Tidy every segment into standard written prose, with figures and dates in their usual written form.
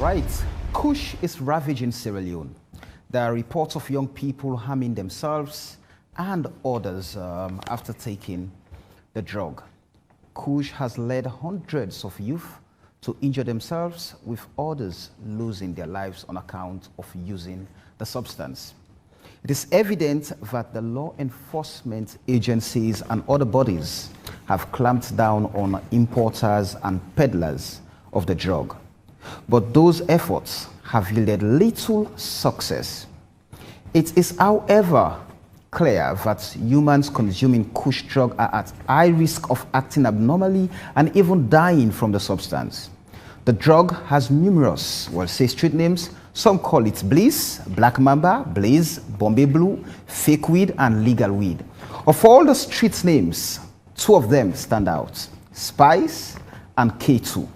Right. Kush is ravaging Sierra Leone. There are reports of young people harming themselves and others after taking the drug. Kush has led hundreds of youth to injure themselves, with others losing their lives on account of using the substance. It is evident that the law enforcement agencies and other bodies have clamped down on importers and peddlers of the drug. But those efforts have yielded little success. It is, however, clear that humans consuming Kush drug are at high risk of acting abnormally and even dying from the substance. The drug has numerous, street names. Some call it Bliss, Black Mamba, Blaze, Bombay Blue, Fake Weed, and Legal Weed. Of all the street names, two of them stand out: Spice and K2.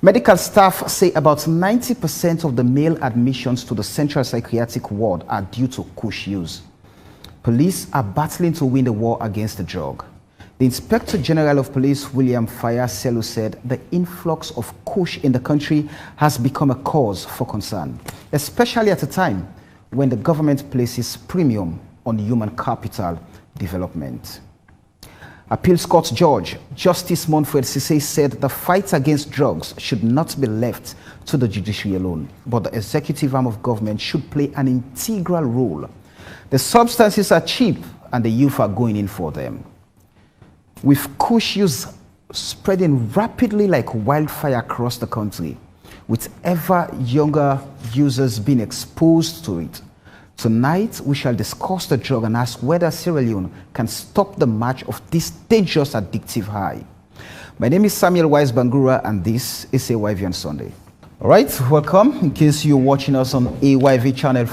Medical staff say about 90% of the male admissions to the Central Psychiatric Ward are due to Kush use. Police are battling to win the war against the drug. The Inspector General of Police, William Fayaselu, said the influx of Kush in the country has become a cause for concern, especially at a time when the government places premium on human capital development. Appeals Court Judge Justice Monfred Sise said the fight against drugs should not be left to the judiciary alone, but the executive arm of government should play an integral role. The substances are cheap and the youth are going in for them. With Kush use spreading rapidly like wildfire across the country, with ever younger users being exposed to it, tonight we shall discuss the drug and ask whether Sierra Leone can stop the march of this dangerous addictive high. My name is Samuel Wise Bangura and this is AYV on Sunday. All right, welcome. In case you're watching us on AYV channel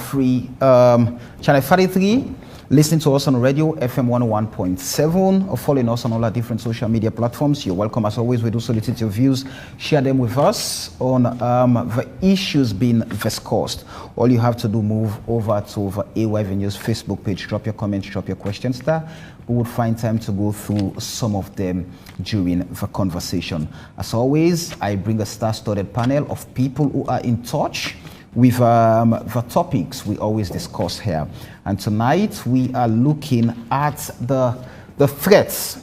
33, listening to us on radio, FM 101.7, or following us on all our different social media platforms, you're welcome. As always, we do solicit your views. Share them with us on the issues being discussed. All you have to do, move over to the AYV News Facebook page, drop your comments, drop your questions there. We would find time to go through some of them during the conversation. As always, I bring a star-studded panel of people who are in touch with the topics we always discuss here. And tonight we are looking at the threats,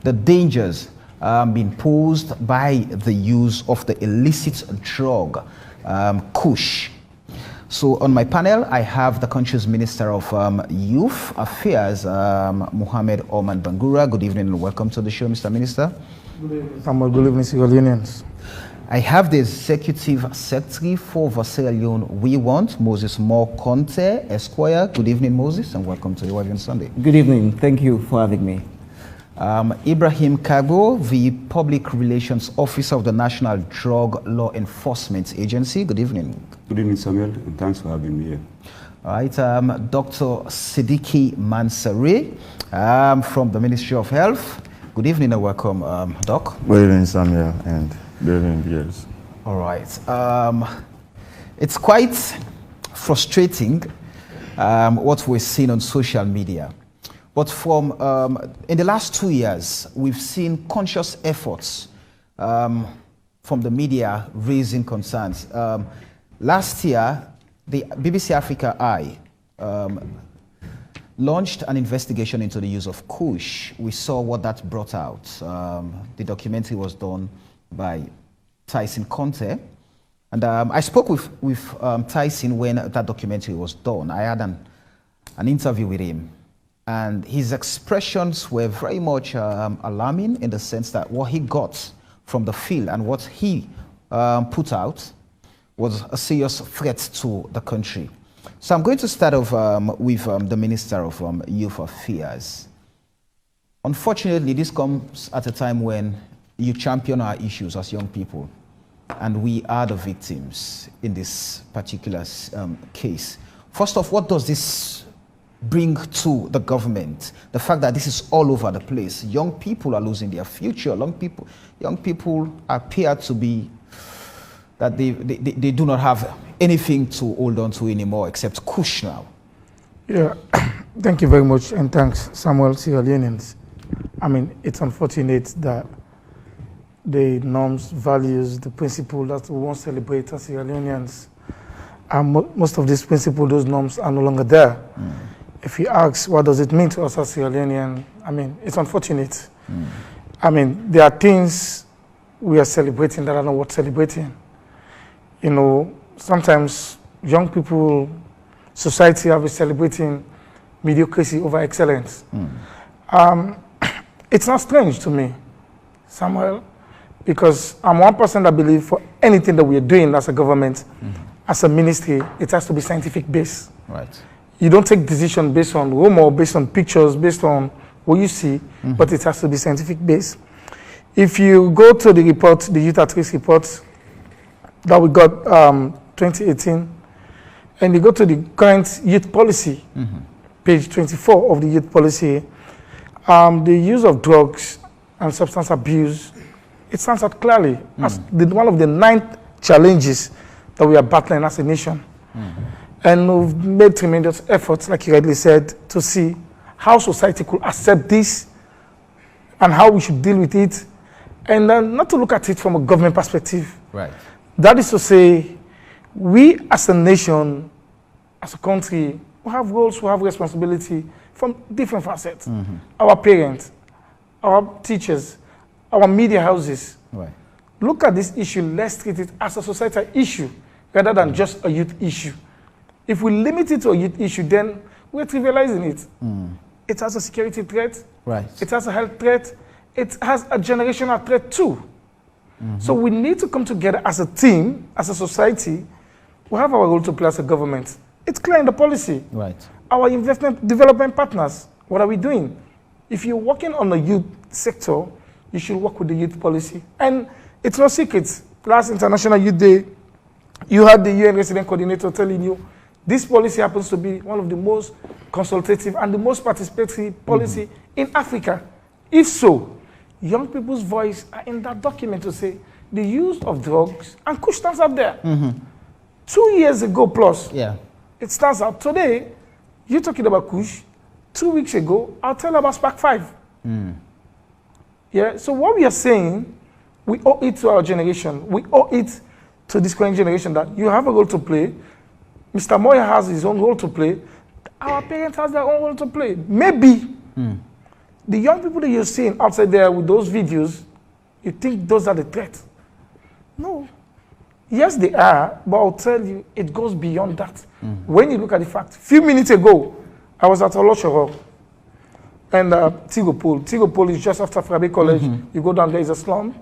the dangers being posed by the use of the illicit drug, Kush. So on my panel, I have the country's Minister of Youth Affairs, Mohammed Oman Bangura. Good evening and welcome to the show, Mr. Minister. Good evening, Samuel. Good evening, Sierra Leoneans. I have the Executive Secretary for Sierra Leone We Want, Moses Moore Conte, Esquire. Good evening, Moses, and welcome to AYV on Sunday. Good evening. Thank you for having me. Ibrahim Kago, the Public Relations Officer of the National Drug Law Enforcement Agency. Good evening. Good evening, Samuel, and thanks for having me here. All right, Dr. Siddiqui Mansari from the Ministry of Health. Good evening and welcome, Doc. Good evening, Samuel, and good evening, viewers. All right. It's quite frustrating what we're seeing on social media. But from in the last 2 years, we've seen conscious efforts from the media raising concerns. Last year, the BBC Africa Eye launched an investigation into the use of Kush. We saw what that brought out. The documentary was done by Tyson Conte. And I spoke with Tyson when that documentary was done. I had an interview with him. And his expressions were very much alarming in the sense that what he got from the field and what he put out was a serious threat to the country. So I'm going to start off with the Minister of Youth Affairs. Unfortunately, this comes at a time when you champion our issues as young people, and we are the victims in this particular case. First off, what does this bring to the government? The fact that this is all over the place. Young people are losing their future. Young people appear to be that they do not have anything to hold on to anymore except Kush now. Yeah, thank you very much, and thanks, Samuel. Sierra Leoneans. I mean, it's unfortunate that the norms, values, the principles that we want to celebrate as Sierra Leoneans. And most of these principles, those norms are no longer there. If you ask, what does it mean to us as Sierra Leonean? I mean, it's unfortunate. I mean, there are things we are celebrating that are not worth celebrating. You know, sometimes young people, society have been celebrating mediocrity over excellence. It's not strange to me, Samuel, because I'm one person that believes for anything that we are doing as a government, as a ministry, it has to be scientific based. Right. You don't take decision based on rumor, based on pictures, based on what you see, but it has to be scientific based. If you go to the report, the Youth at Risk report that we got 2018, and you go to the current youth policy, page 24 of the youth policy, the use of drugs and substance abuse, it stands out clearly as one of the 9 challenges that we are battling as a nation. And we've made tremendous efforts, like you rightly said, to see how society could accept this and how we should deal with it, and not to look at it from a government perspective. Right. That is to say, we as a nation, as a country, we have roles, we have responsibility from different facets. Our parents, our teachers, our media houses. Right. Look at this issue, let's treat it as a societal issue rather than just a youth issue. If we limit it to a youth issue, then we're trivializing it. It has a security threat. Right. It has a health threat. It has a generational threat too. So we need to come together as a team, as a society. We have our role to play as a government. It's clear in the policy. Right. Our investment development partners, what are we doing? If you're working on the youth sector, you should work with the youth policy. And it's no secret. Last International Youth Day, you had the UN resident coordinator telling you this policy happens to be one of the most consultative and the most participatory policy in Africa. If so, young people's voice are in that document to say the use of drugs, and Kush stands up there. 2 years ago plus, it stands out. Today, you're talking about Kush. 2 weeks ago, I'll tell about Spark 5. Yeah, so what we are saying, we owe it to our generation. We owe it to this current generation that you have a role to play. Mr. Moya has his own role to play. Our parents have their own role to play. Maybe the young people that you're seeing outside there with those videos, you think those are the threat. No. Yes, they are, but I'll tell you, it goes beyond that. When you look at the fact, a few minutes ago, I was at Oloshoro and Tigopol is just after Frabe College. You go down there, is a slum,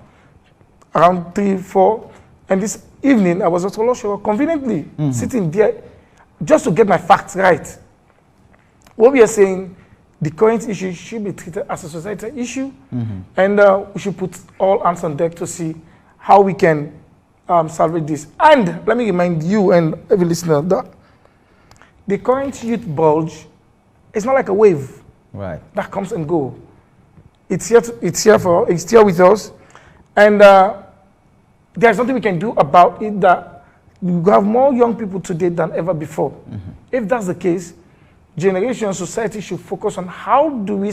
around 3, 4. And this evening, I was at Oloshoro, conveniently sitting there just to get my facts right. What we are saying, the current issue should be treated as a societal issue, and we should put all hands on deck to see how we can salvage this. And let me remind you and every listener that the current youth bulge is not like a wave that comes and goes. It's here with us, and there's nothing we can do about it. That we have more young people today than ever before. If that's the case, generation, society should focus on how do we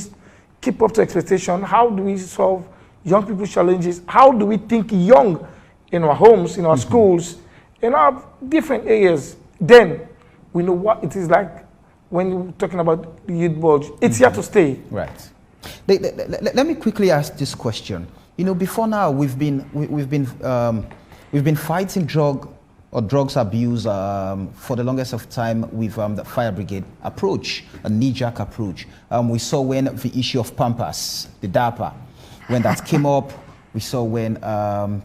keep up to expectation, how do we solve young people's challenges, how do we think young in our homes, in our schools, in our different areas. Then we know what it is like when you're talking about the youth bulge. It's here to stay. Right. Let me quickly ask this question. You know, before now, we've been fighting drugs abuse for the longest of time with the fire brigade approach, a knee-jerk approach. We saw when the issue of Pampas, the DAPA, when that came up. We saw when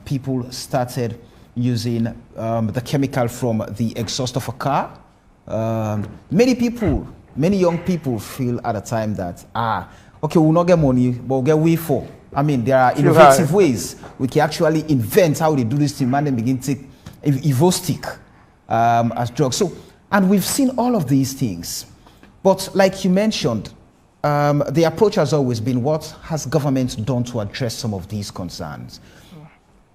people started using the chemical from the exhaust of a car. Many young people feel at a time that, okay, we'll not get money, but we'll get way for. I mean, there are innovative ways we can actually invent how they do this thing, and then begin to take Evo stick as drugs. So, and we've seen all of these things. But like you mentioned, the approach has always been, what has government done to address some of these concerns?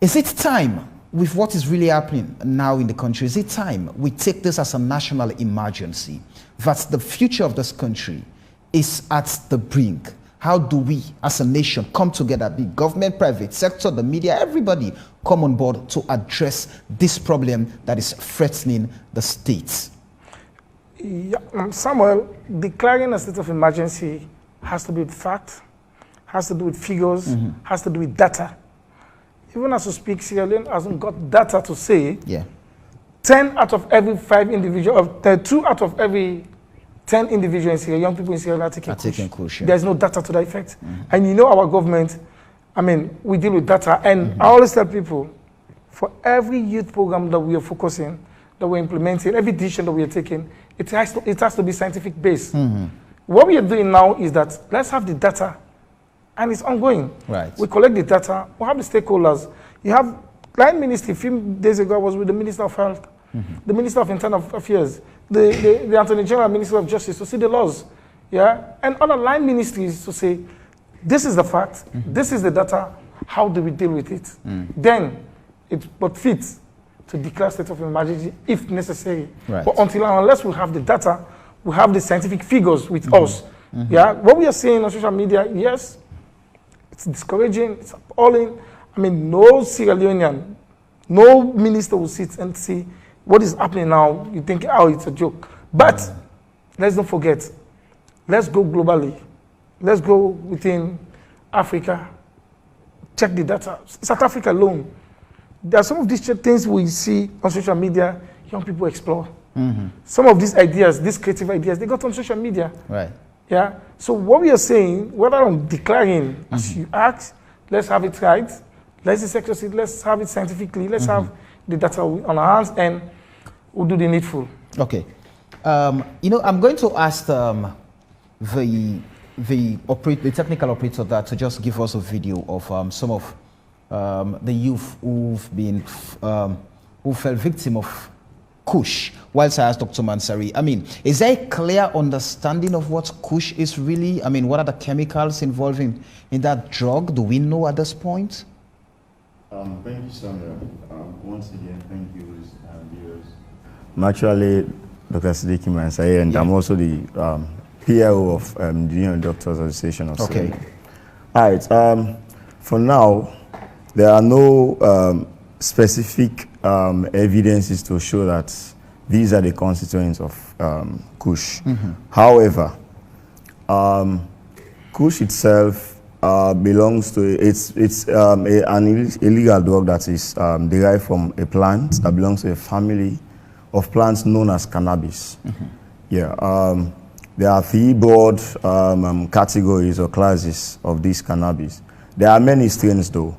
Is it time, with what is really happening now in the country, is it time we take this as a national emergency, that the future of this country is at the brink? How do we, as a nation, come together, the government, private sector, the media, everybody come on board to address this problem that is threatening the states? Yeah, Samuel, declaring a state of emergency has to be with fact, has to do with figures, has to do with data. Even as we speak, Sierra Leone hasn't got data to say 10 out of every 5 individuals, 2 out of every 10 individuals in Sierra, young people in Sierra Leone are taking Kush. There's no data to that effect. And you know our government, I mean, we deal with data. And I always tell people, for every youth program that we are focusing, that we're implementing, every decision that we are taking, it has to be scientific based. What we are doing now is that let's have the data, and it's ongoing. Right. We collect the data, we have the stakeholders. You have Line Ministry, a few days ago I was with the Minister of Health, the Minister of Internal Affairs, the Attorney General, Minister of Justice to see the laws, and other line ministries to say, this is the fact, this is the data, how do we deal with it? Then it but fits to declare state of emergency if necessary. Right. But unless we have the data, we have the scientific figures with us. What we are seeing on social media, yes, it's discouraging, it's appalling. I mean, no Sierra Leonean, no minister will sit and see what is happening now. You think, oh, it's a joke. But let's not forget, let's go globally. Let's go within Africa. Check the data. South Africa alone. There are some of these things we see on social media, young people explore. Some of these ideas, these creative ideas, they got on social media. Right. Yeah. So what we are saying, whether I'm declaring, as you ask, let's have it right. Let's be accuracy, let's have it scientifically. Let's have the data on our hands, and we'll do the needful. Okay. You know, I'm going to ask the technical operator that to just give us a video of some of the youth who fell victim of Kush. Whilst I asked Dr. Mansari, I mean, is there a clear understanding of what Kush is really? I mean, what are the chemicals involved in that drug? Do we know at this point? Thank you, Sandra. Once again, thank you, viewers. I'm actually Dr. Siddiqui Mansari, and I'm also the PRO of the Union Doctors Association of Sierra Leone. All right. For now, there are no specific evidences to show that these are the constituents of Kush. However, Kush itself belongs to it's an illegal drug that is derived from a plant that belongs to a family of plants known as cannabis. There are 3 broad categories or classes of this cannabis. There are many strains though.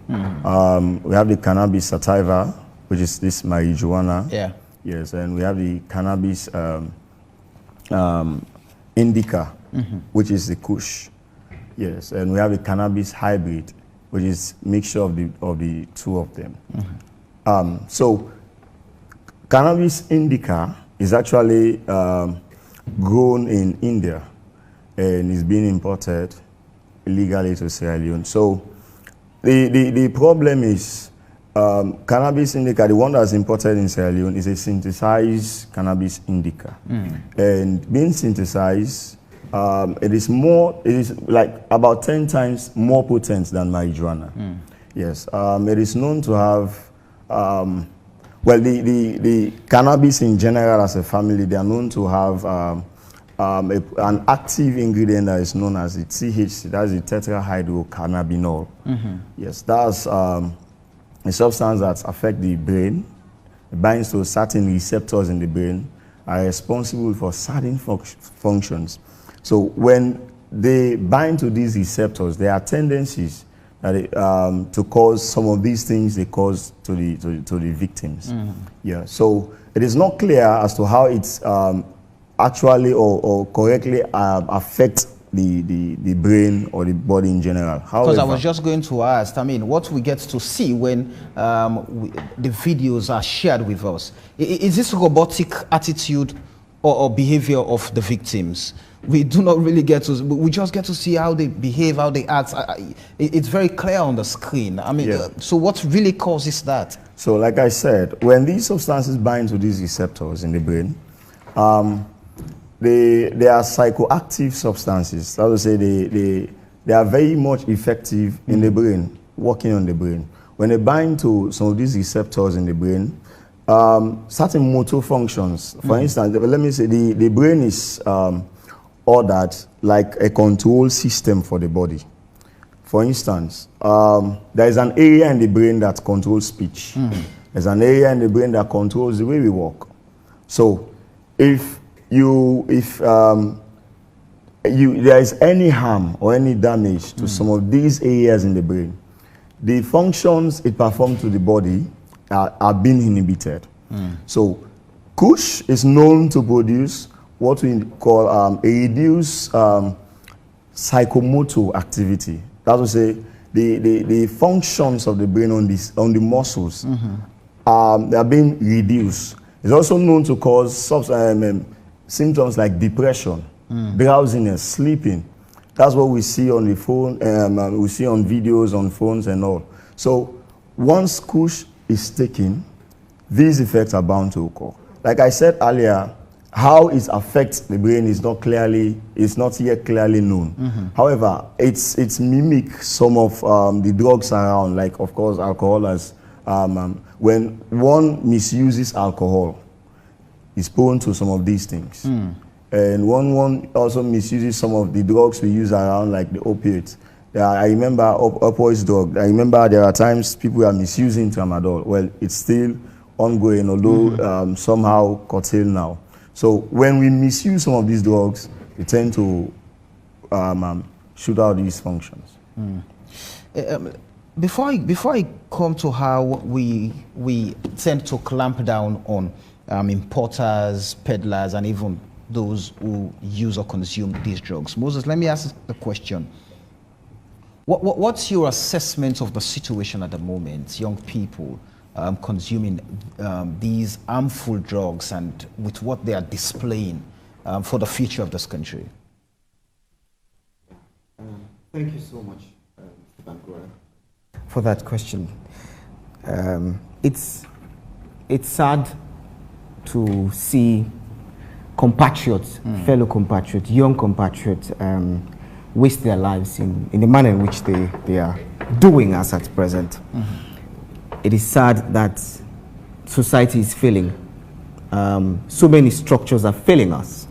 We have the cannabis sativa, which is this marijuana. Yes, and we have the cannabis indica, which is the Kush. Yes, and we have the cannabis hybrid, which is mixture of the 2 of them. So cannabis indica is actually grown in India and is being imported illegally to Sierra Leone. So the problem is cannabis indica, the one that's imported in Sierra Leone, is a synthesized cannabis indica. And being synthesized, it is like about 10 times more potent than marijuana. Yes, it is known to have, well, the cannabis in general as a family, they are known to have an active ingredient that is known as the THC, that's the tetrahydrocannabinol. Yes, that's a substance that affects the brain. It binds to certain receptors in the brain, are responsible for certain functions. So when they bind to these receptors, there are tendencies that to cause some of these things they cause to the victims. So it is not clear as to how it's actually or correctly affects the brain or the body in general. Because I was just going to ask, I mean, what we get to see when the videos are shared with us, is this robotic attitude or behavior of the victims? We do not really get to, we just get to see how they behave, how they act. It's very clear on the screen. I mean, so what really causes that? So like I said, when these substances bind to these receptors in the brain, they are psychoactive substances. That would say they are very much effective in the brain, working on the brain. When they bind to some of these receptors in the brain, certain motor functions, for instance, let me say the brain is ordered like a control system for the body. For instance, there is an area in the brain that controls speech. There's an area in the brain that controls the way we walk. So if there is any harm or any damage to some of these areas in the brain, the functions it performs to the body are being inhibited. So Kush is known to produce what we call a reduced psychomotor activity. That will say the functions of the brain on the muscles they are being reduced. It's also known to cause symptoms like depression, drowsiness, sleeping. That's what we see on the phone, we see on videos, on phones and all. So once Kush is taken, these effects are bound to occur. Like I said earlier, how it affects the brain is not yet clearly known. However, it's mimic some of the drugs around, like of course alcohol. As when one misuses alcohol, is prone to some of these things. And one also misuses some of the drugs we use around, like the opiates. I remember opioid drug. I remember there are times people are misusing tramadol. Well, it's still ongoing, although somehow curtailed now. So when we misuse some of these drugs, we tend to shoot out these functions. Before I come to how we tend to clamp down on importers, peddlers, and even those who use or consume these drugs, Moses, let me ask the question. What's your assessment of the situation at the moment, young people consuming these harmful drugs and with what they are displaying for the future of this country? Thank you so much, for that question. It's sad to see compatriots, fellow compatriots, young compatriots, waste their lives in the manner in which they are doing as at present. It is sad that society is failing. So many structures are failing us.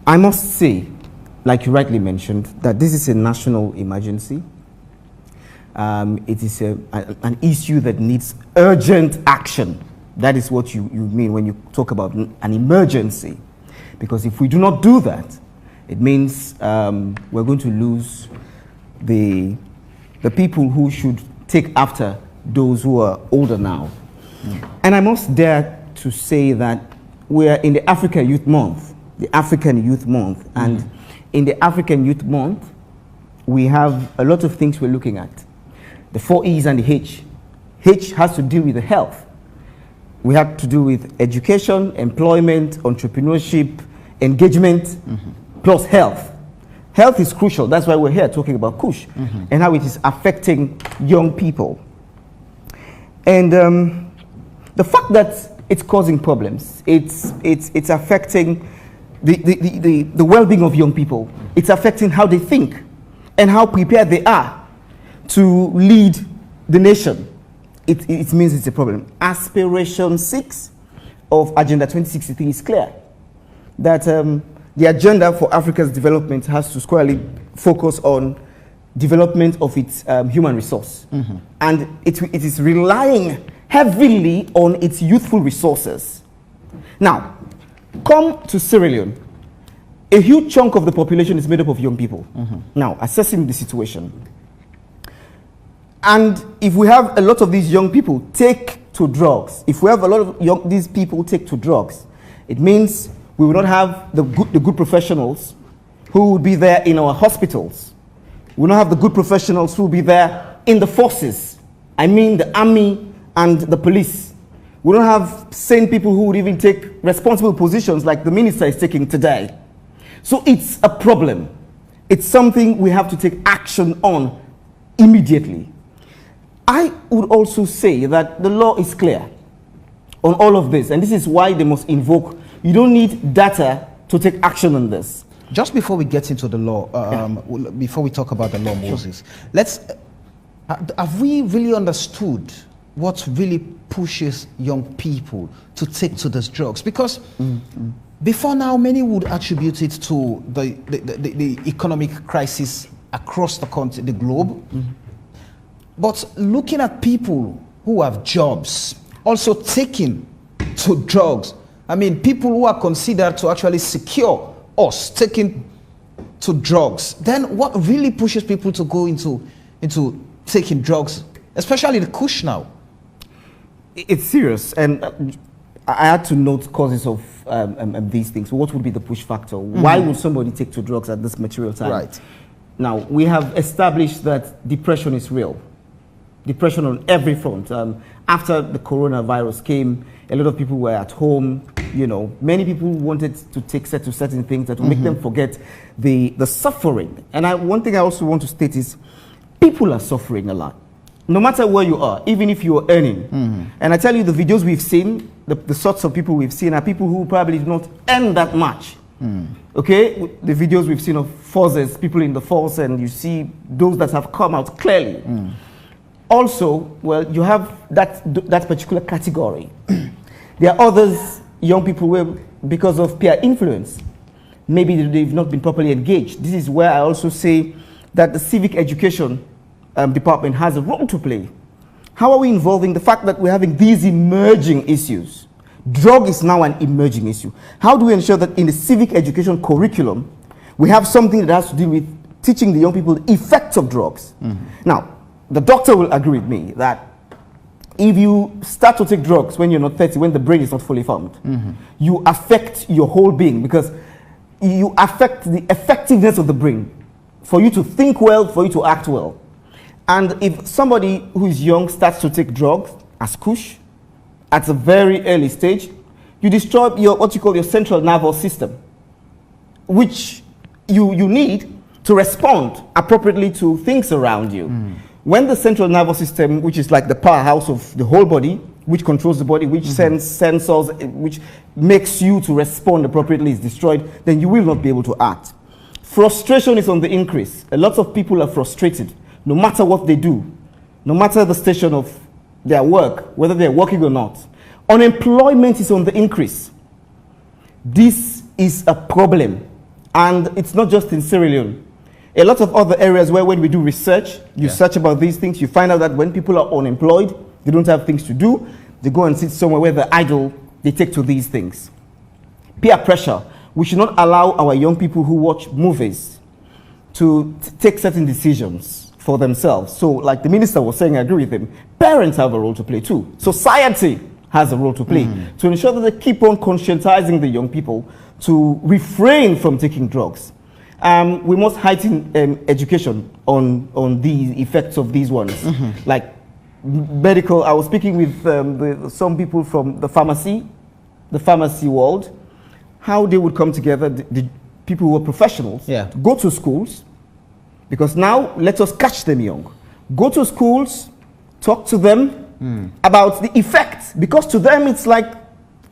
I must say, like you rightly mentioned, that this is a national emergency. It is an issue that needs urgent action. That is what you mean when you talk about an emergency. Because if we do not do that, it means we're going to lose the people who should take after those who are older now. And I must dare to say that we are in the African Youth Month, and in the African Youth Month, we have a lot of things we're looking at. The 4 E's and the H. H has to do with the health. We have to do with education, employment, entrepreneurship, engagement, plus health. Health is crucial. That's why we're here talking about Kush and how it is affecting young people. And the fact that it's causing problems, it's affecting the well-being of young people. It's affecting how they think and how prepared they are to lead the nation. It means it's a problem. Aspiration 6 of Agenda 2063 is clear that the agenda for Africa's development has to squarely focus on development of its human resource. And it is relying heavily on its youthful resources. Now, come to Sierra Leone. A huge chunk of the population is made up of young people. Now, assessing the situation. And if we have a lot of these young people take to drugs, if we have a lot of these people take to drugs, it means we will not have the good professionals who will be there in our hospitals. We will not have the good professionals who will be there in the forces. I mean the army and the police. We don't have sane people who would even take responsible positions like the minister is taking today. So it's a problem. It's something we have to take action on immediately. I would also say that the law is clear on all of this, and this is why they must invoke. You don't need data to take action on this. Just before we get into the law, before we talk about the law, Moses, have we really understood what really pushes young people to take to these drugs? Because before now, many would attribute it to the economic crisis across the country, the globe. But looking at people who have jobs, also taking to drugs, I mean, people who are considered to actually secure us taking to drugs, then what really pushes people to go into taking drugs, especially the Kush now? It's serious, and I had to note causes of these things. What would be the push factor? Why would somebody take to drugs at this material time? Right. Now, we have established that depression is real. Depression on every front. After the coronavirus came, a lot of people were at home. You know, many people wanted to take certain things that would make them forget the suffering. And one thing I also want to state is, people are suffering a lot. No matter where you are, even if you are earning. And I tell you, the videos we've seen, the sorts of people we've seen are people who probably do not earn that much. Okay, the videos we've seen of forces, people in the force, and you see those that have come out clearly. Also, well, you have that particular category. There are others, young people, where because of peer influence, maybe they've not been properly engaged. This is where I also say that the civic education department has a role to play. How are we involving the fact that we're having these emerging issues? Drug is now an emerging issue. How do we ensure that in the civic education curriculum, we have something that has to do with teaching the young people the effects of drugs? Now, the doctor will agree with me that if you start to take drugs when you're not 30, when the brain is not fully formed, you affect your whole being, because you affect the effectiveness of the brain for you to think well, for you to act well. And if somebody who is young starts to take drugs, as Kush, at a very early stage, you destroy what you call your central nervous system, which you need to respond appropriately to things around you. When the central nervous system, which is like the powerhouse of the whole body, which controls the body, which sends sensors, which makes you to respond appropriately, is destroyed, then you will not be able to act. Frustration is on the increase. A lot of people are frustrated, no matter what they do, no matter the station of their work, whether they're working or not. Unemployment is on the increase. This is a problem, and it's not just in Sierra Leone. A lot of other areas where when we do research, you search about these things, you find out that when people are unemployed, they don't have things to do, they go and sit somewhere where they're idle, they take to these things. Peer pressure. We should not allow our young people who watch movies to take certain decisions for themselves. So like the minister was saying, I agree with him, parents have a role to play too. Society has a role to play to ensure that they keep on conscientizing the young people to refrain from taking drugs. We must heighten education on the effects of these ones. Like medical, I was speaking with some people from the pharmacy world, how they would come together, the people who are professionals, go to schools, because now let us catch them young. Go to schools, talk to them about the effects, because to them it's like,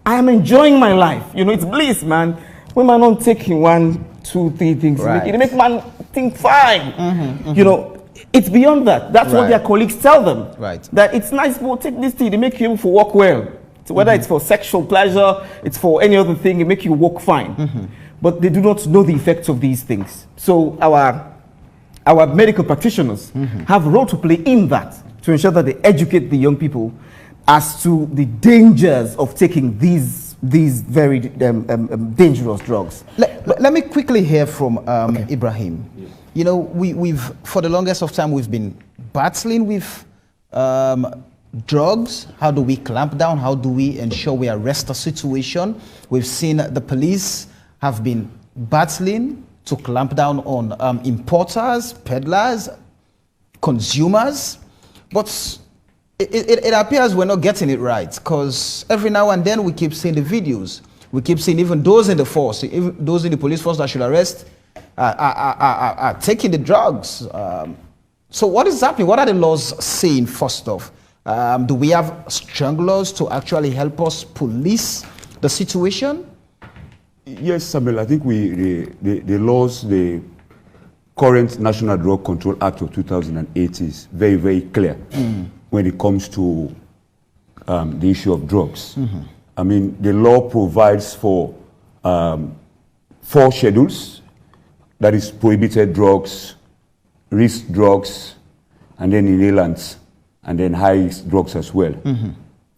I am enjoying my life. You know, it's bliss, man. When man not taking 1, 2, 3 things, it make man think fine. You know, it's beyond that. That's what their colleagues tell them. That it's nice, but take this thing, they make you able to walk well. So whether it's for sexual pleasure, it's for any other thing, it make you walk fine. But they do not know the effects of these things. So our medical practitioners have a role to play in that, to ensure that they educate the young people as to the dangers of taking these very dangerous drugs. Let me quickly hear from Ibrahim. You know, we've for the longest of time we've been battling with drugs. How do we clamp down? How do we ensure we arrest the situation? We've seen the police have been battling to clamp down on importers, peddlers, consumers, but it appears we're not getting it right, because every now and then we keep seeing the videos. We keep seeing even those in the force, even those in the police force that should arrest are taking the drugs. So what is happening? What are the laws saying, first off? Do we have strong laws to actually help us police the situation? Yes, Samuel, I think the laws, the current National Drug Control Act of 2008 is very, very clear when it comes to the issue of drugs. I mean, the law provides for 4 schedules, that is prohibited drugs, risk drugs, and then inhalants, and then high-risk drugs as well.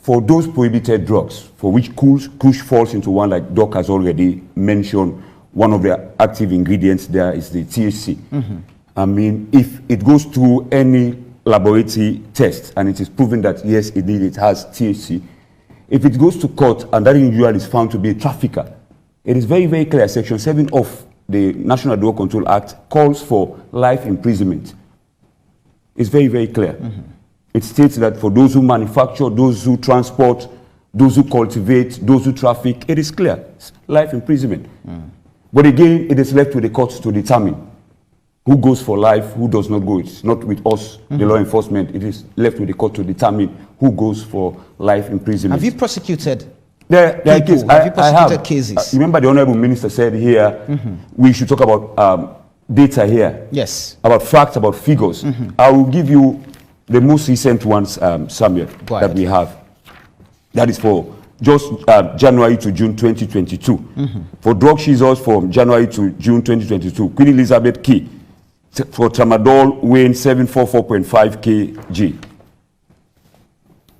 For those prohibited drugs, for which Kush falls into one, like Doc has already mentioned, one of the active ingredients there is the THC. I mean, if it goes through any laboratory test and it is proven that, yes, indeed it has THC, if it goes to court and that individual is found to be a trafficker, it is very, very clear. Section 7 of the National Drug Control Act calls for life imprisonment. It's very, very clear. It states that for those who manufacture, those who transport, those who cultivate, those who traffic, it is clear. It's life imprisonment. But again, it is left with the courts to determine who goes for life, who does not go. It's not with us, the law enforcement. It is left with the court to determine who goes for life imprisonment. Have you prosecuted There are cases. Have you prosecuted I have. cases? Remember the Honorable Minister said here, we should talk about data here. Yes. About facts, about figures. I will give you the most recent ones, Samuel, that we have. That is for just January to June 2022. For drug seizures from January to June 2022, Queen Elizabeth Key, for tramadol weighing 744.5 kg.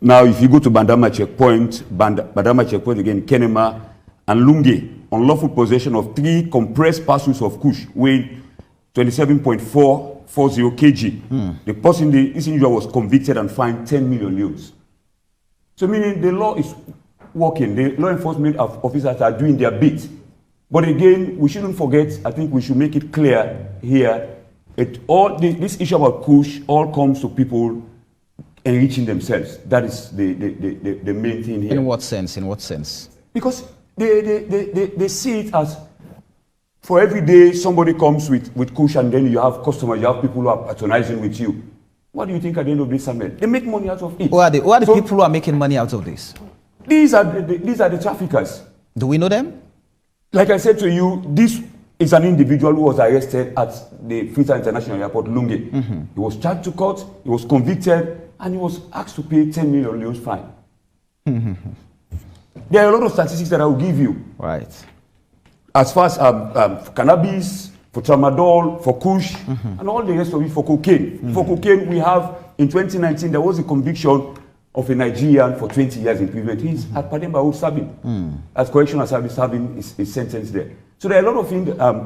Now, if you go to Bandama checkpoint, Bandama checkpoint again, Kenema and Lunge, unlawful possession of 3 compressed parcels of Kush weighing 27.440 kg. The person, this individual was convicted and fined 10 million euros. So meaning the law is working. The law enforcement officers are doing their bit. But again, we shouldn't forget, I think we should make it clear here, this issue about Kush all comes to people enriching themselves. That is the main thing here. In what sense? In what sense? Because they see it as, for every day somebody comes with Kush and then you have customers, you have people who are patronizing with you. What do you think at the end of this, Samuel? They make money out of it. Who are the people who are making money out of this? These are the traffickers. Do we know them? Like I said to you, this is an individual who was arrested at the Freetown International Airport, Lunge. He was charged to court, he was convicted, and he was asked to pay 10 million euros fine. There are a lot of statistics that I will give you. Right. As far as for cannabis, for tramadol, for Kush, and all the rest of it for cocaine. For cocaine, we have, in 2019, there was a conviction of a Nigerian for 20 years imprisonment. He's at Pademba serving. As correctional service serving is sentenced there. So there are a lot of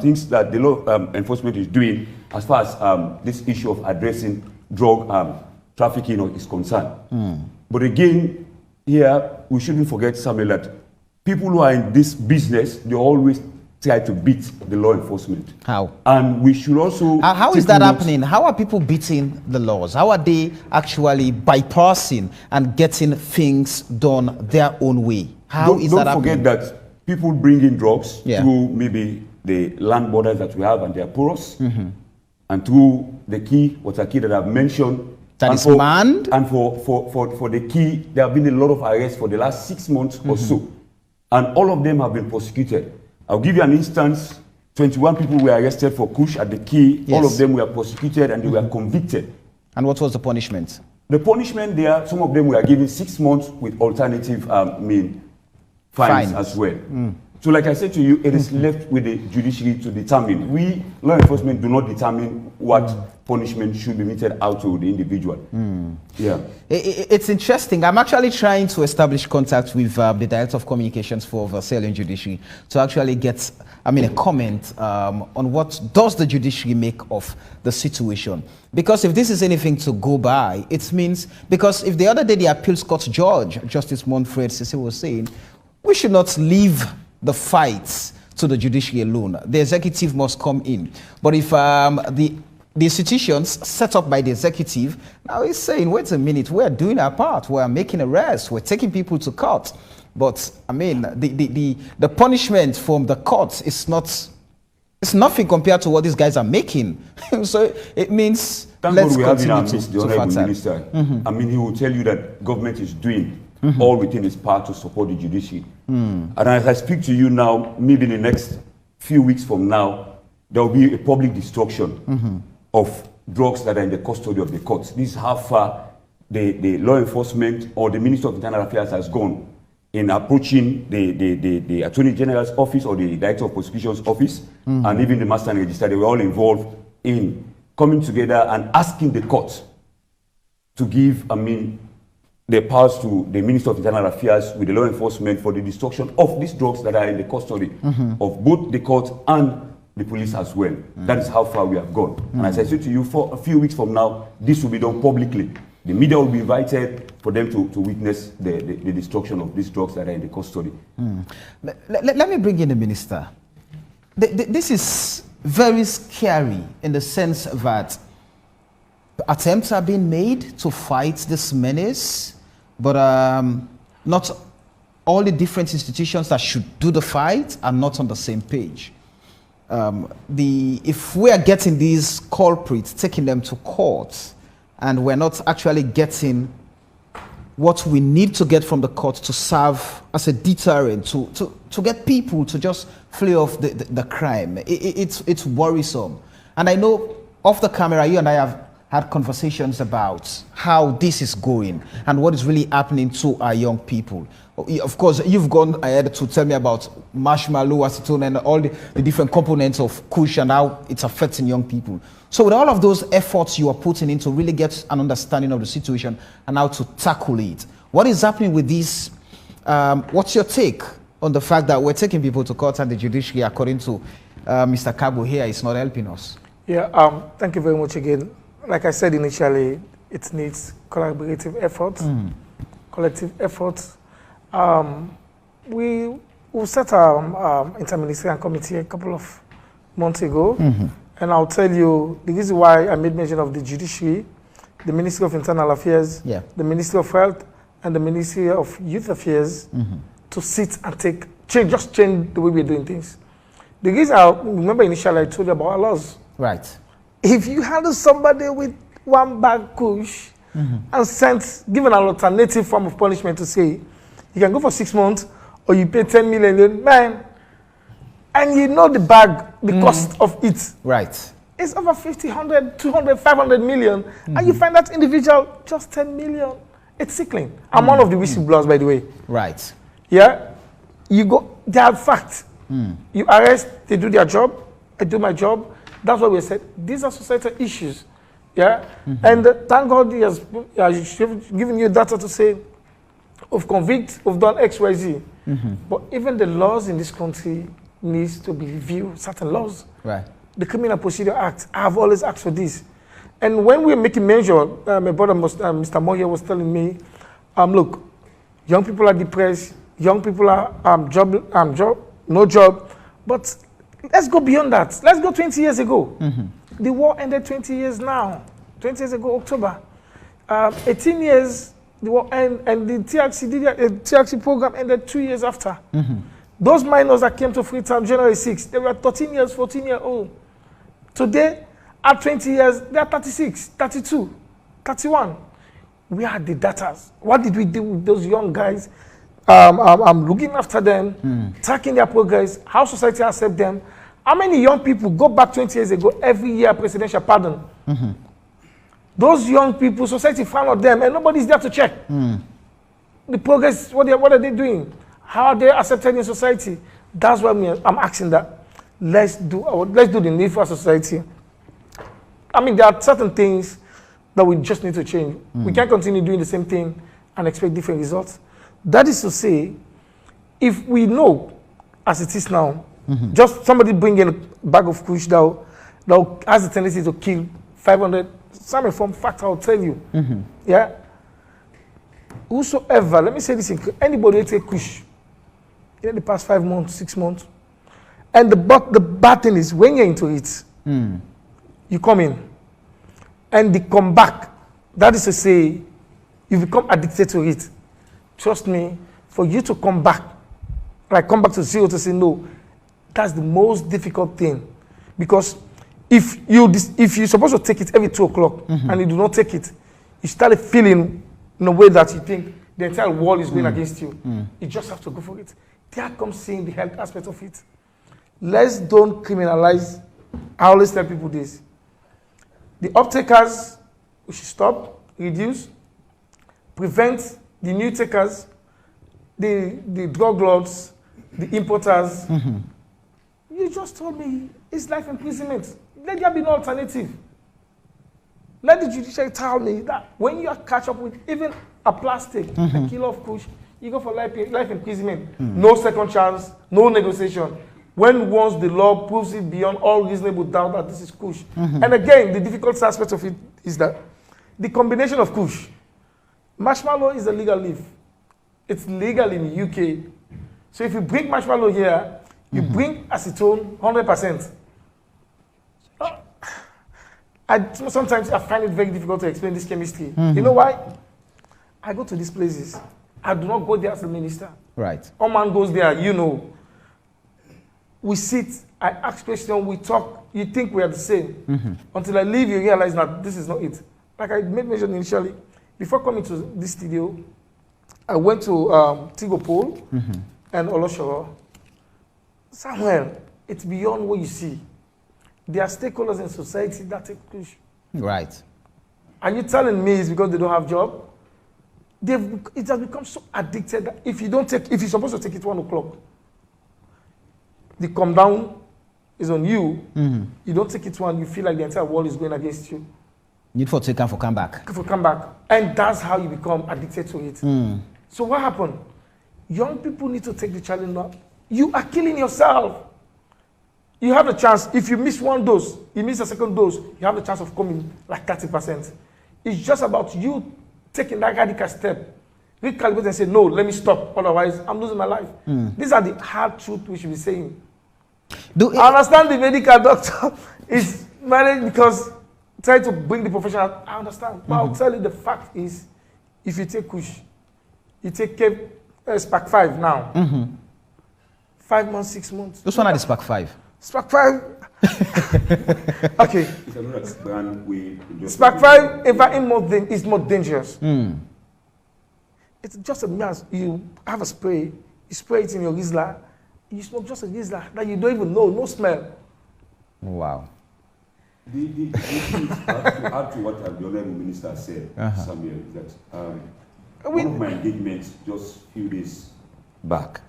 things that the law enforcement is doing as far as this issue of addressing drug trafficking is concerned. But again, here, we shouldn't forget, Samuel, that people who are in this business, they always try to beat the law enforcement. How? And we should also... How is that happening? How are people beating the laws? How are they actually bypassing and getting things done their own way? How is that happening? Don't forget that people bring in drugs through maybe the land borders that we have and they are porous, and through the water key that I've mentioned. That is manned? And for the key, there have been a lot of arrests for the last 6 months or so. And all of them have been prosecuted. I'll give you an instance. 21 people were arrested for Kush at the key. All of them were prosecuted and they were convicted. And what was the punishment? The punishment there, some of them were given 6 months with alternative fines as well. So like I said to you, it is left with the judiciary to determine. We, law enforcement, do not determine what punishment should be meted out to the individual. Yeah. It's interesting. I'm actually trying to establish contact with the Director of Communications for Versailles and Judiciary to actually get, a comment on what does the judiciary make of the situation. Because if this is anything to go by, it means, because if the other day the appeals court judge, Justice Monfred Sisi, was saying, we should not leave the fights to the judiciary alone. The executive must come in. But if the institutions set up by the executive, now he's saying, wait a minute, we're doing our part. We're making arrests. We're taking people to court. But, the punishment from the courts is nothing compared to what these guys are making. So it means, Thank let's God we have in continue our midst the to Honorable fight. Minister. He will tell you that government is doing all within its power to support the judiciary. And as I speak to you now, maybe in the next few weeks from now, there will be a public destruction of drugs that are in the custody of the courts. This is how far the law enforcement or the Minister of Internal Affairs has gone in approaching the Attorney General's office or the Director of Prosecution's office, and even the Master and Registrar. They were all involved in coming together and asking the court to give, the powers to the Minister of Internal Affairs with the law enforcement for the destruction of these drugs that are in the custody of both the court and the police as well. That is how far we have gone. And as I said to you, for a few weeks from now, this will be done publicly. The media will be invited for them to witness the destruction of these drugs that are in the custody. Let me bring in the minister. This is very scary in the sense that attempts are being made to fight this menace, but not all the different institutions that should do the fight are not on the same page. If we are getting these culprits, taking them to court, and we're not actually getting what we need to get from the court to serve as a deterrent, to get people to just flee off the crime, it's worrisome. And I know off the camera, you and I have had conversations about how this is going and what is really happening to our young people. Of course, you've gone ahead to tell me about marshmallow, acetone, and all the different components of Kush and how it's affecting young people. So with all of those efforts you are putting in to really get an understanding of the situation and how to tackle it, what is happening with this? What's your take on the fact that we're taking people to court and the judiciary, according to Mr. Kabo here, is not helping us? Yeah, thank you very much again. Like I said initially, it needs collaborative efforts, collective efforts. We set our interministerial committee a couple of months ago, and I'll tell you the reason why I made mention of the judiciary, the Ministry of Internal Affairs, the Ministry of Health, and the Ministry of Youth Affairs to sit and just change the way we're doing things. The reason I remember initially I told you about our laws. Right. If you handle somebody with one bag Kush and given an alternative form of punishment to say, you can go for 6 months or you pay 10 million, man, and you know the bag, the cost of it. Right. It's over 50, 100, 200, 500 million, and you find that individual just 10 million. It's sickening. I'm one of the whistleblowers, by the way. Right. Yeah. You go, they are facts. You arrest, they do their job, I do my job. That's why we said these are societal issues, yeah. And thank God he has given you data to say, of convict, of done X, Y, Z. But even the laws in this country needs to be reviewed. Certain laws, right? The Criminal Procedure Act. I have always asked for this. And when we're making measure, my brother, Mr. Moya, was telling me, look, young people are depressed. Young people are no job, but let's go beyond that. Let's go 20 years ago. The war ended 20 years now. 20 years ago, October. 18 years, the war ended, and the TRC program ended 2 years after. Those minors that came to Freetown January 6, they were 13 years, 14 years old. Today, at 20 years, they are 36, 32, 31. We had the data. What did we do with those young guys? I'm looking after them, tracking their progress, how society accepts them. How many young people go back 20 years ago every year presidential pardon? Those young people, society found out them, and nobody's there to check the progress. What are they doing? How are they accepted in society? That's why I'm asking that. Let's do the need for society. I mean, there are certain things that we just need to change. We can't continue doing the same thing and expect different results. That is to say, if we know, as it is now, just somebody bring in a bag of Kush that has a tendency to kill 500, some from fact I'll tell you. Yeah? Whosoever, let me say this, anybody who take Kush in the past 5 months, 6 months, and the bad thing is when you're into it, you come in, and they come back. That is to say, you become addicted to it. Trust me, for you to come back, like come back to zero to say no, that's the most difficult thing. Because if you're supposed to take it every 2 o'clock and you do not take it, you start feeling in a way that you think the entire world is going against you. You just have to go for it. There comes seeing the health aspect of it. Let's don't criminalize. I always tell people this. The uptakers, we should stop, reduce, prevent the new takers, the drug lords, the importers. You just told me it's life imprisonment. Let there be no alternative. Let the judiciary tell me that when you catch up with even a plastic, a kilo of Kush, you go for life imprisonment. No second chance, no negotiation. When once the law proves it beyond all reasonable doubt that this is Kush. And again, the difficult aspect of it is that the combination of Kush, marshmallow is a legal leaf. It's legal in the UK. So if you bring marshmallow here, you bring acetone 100%. Sometimes I find it very difficult to explain this chemistry. You know why? I go to these places. I do not go there as a minister. Right. All man goes there, you know. We sit, I ask questions, we talk, you think we are the same. Until I leave, you realize that this is not it. Like I made mention initially, before coming to this studio, I went to Tigopol and Oloshoro. Samuel, it's beyond what you see. There are stakeholders in society that take push. Right. Are you telling me it's because they don't have job? It has become so addicted that if you're supposed to take it 1 o'clock, the come down is on you. You don't take it 1, you feel like the entire world is going against you. Need for take and for come back. For come back. And that's how you become addicted to it. So what happened? Young people need to take the challenge now. You are killing yourself. You have a chance. If you miss 1 dose, you miss a second dose, you have a chance of coming like 30%. It's just about you taking that radical step. Recalibrate and say, no, let me stop. Otherwise, I'm losing my life. These are the hard truth we should be saying. I understand the medical doctor is married because trying to bring the profession out. I understand. But I'll tell you the fact is, if you take Kush, you take SPAC 5 now. 5 months, 6 months. This one are the SPAC 5. SPAC 5. Okay. It's another brand we SPAC 5, in fact, is more dangerous. It's just a mass. You have a spray, you spray it in your Rizla, you smoke just a Rizla that you don't even know, no smell. Wow. To add to what the Honourable Minister said, Samuel, that one of my engagements just a few days back,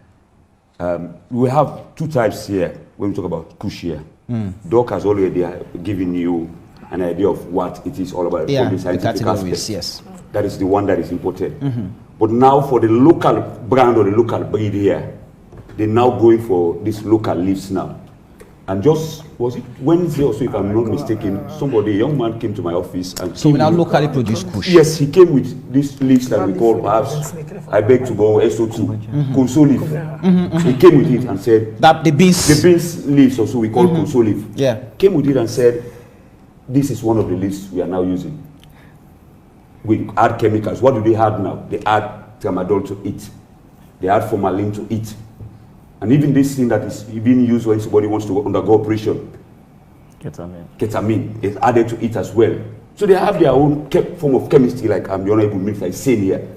we have 2 types here when we talk about Kush here. Doc has already given you an idea of what it is all about. Yeah, from the the scientific categories, aspect. yes. That is the one that is imported. But now for the local brand or the local breed here, they're now going for these local leaves now. And just, was it Wednesday or so, if I'm not mistaken, a young man came to my office and So we now locally produce Kush. Yes, he came with these leaves that we call, perhaps, I beg to borrow SO2, Conso leaf. He came with it and said, That the beans leaves also we call Conso leaf. Yeah. Came with it and said, this is one of the leaves we are now using. We add chemicals. What do they add now? They add tramadol to it. They add formalin to it. And even this thing that is being used when somebody wants to undergo operation, ketamine, is added to it as well. So they have their own form of chemistry, like the Honourable Minister is saying here.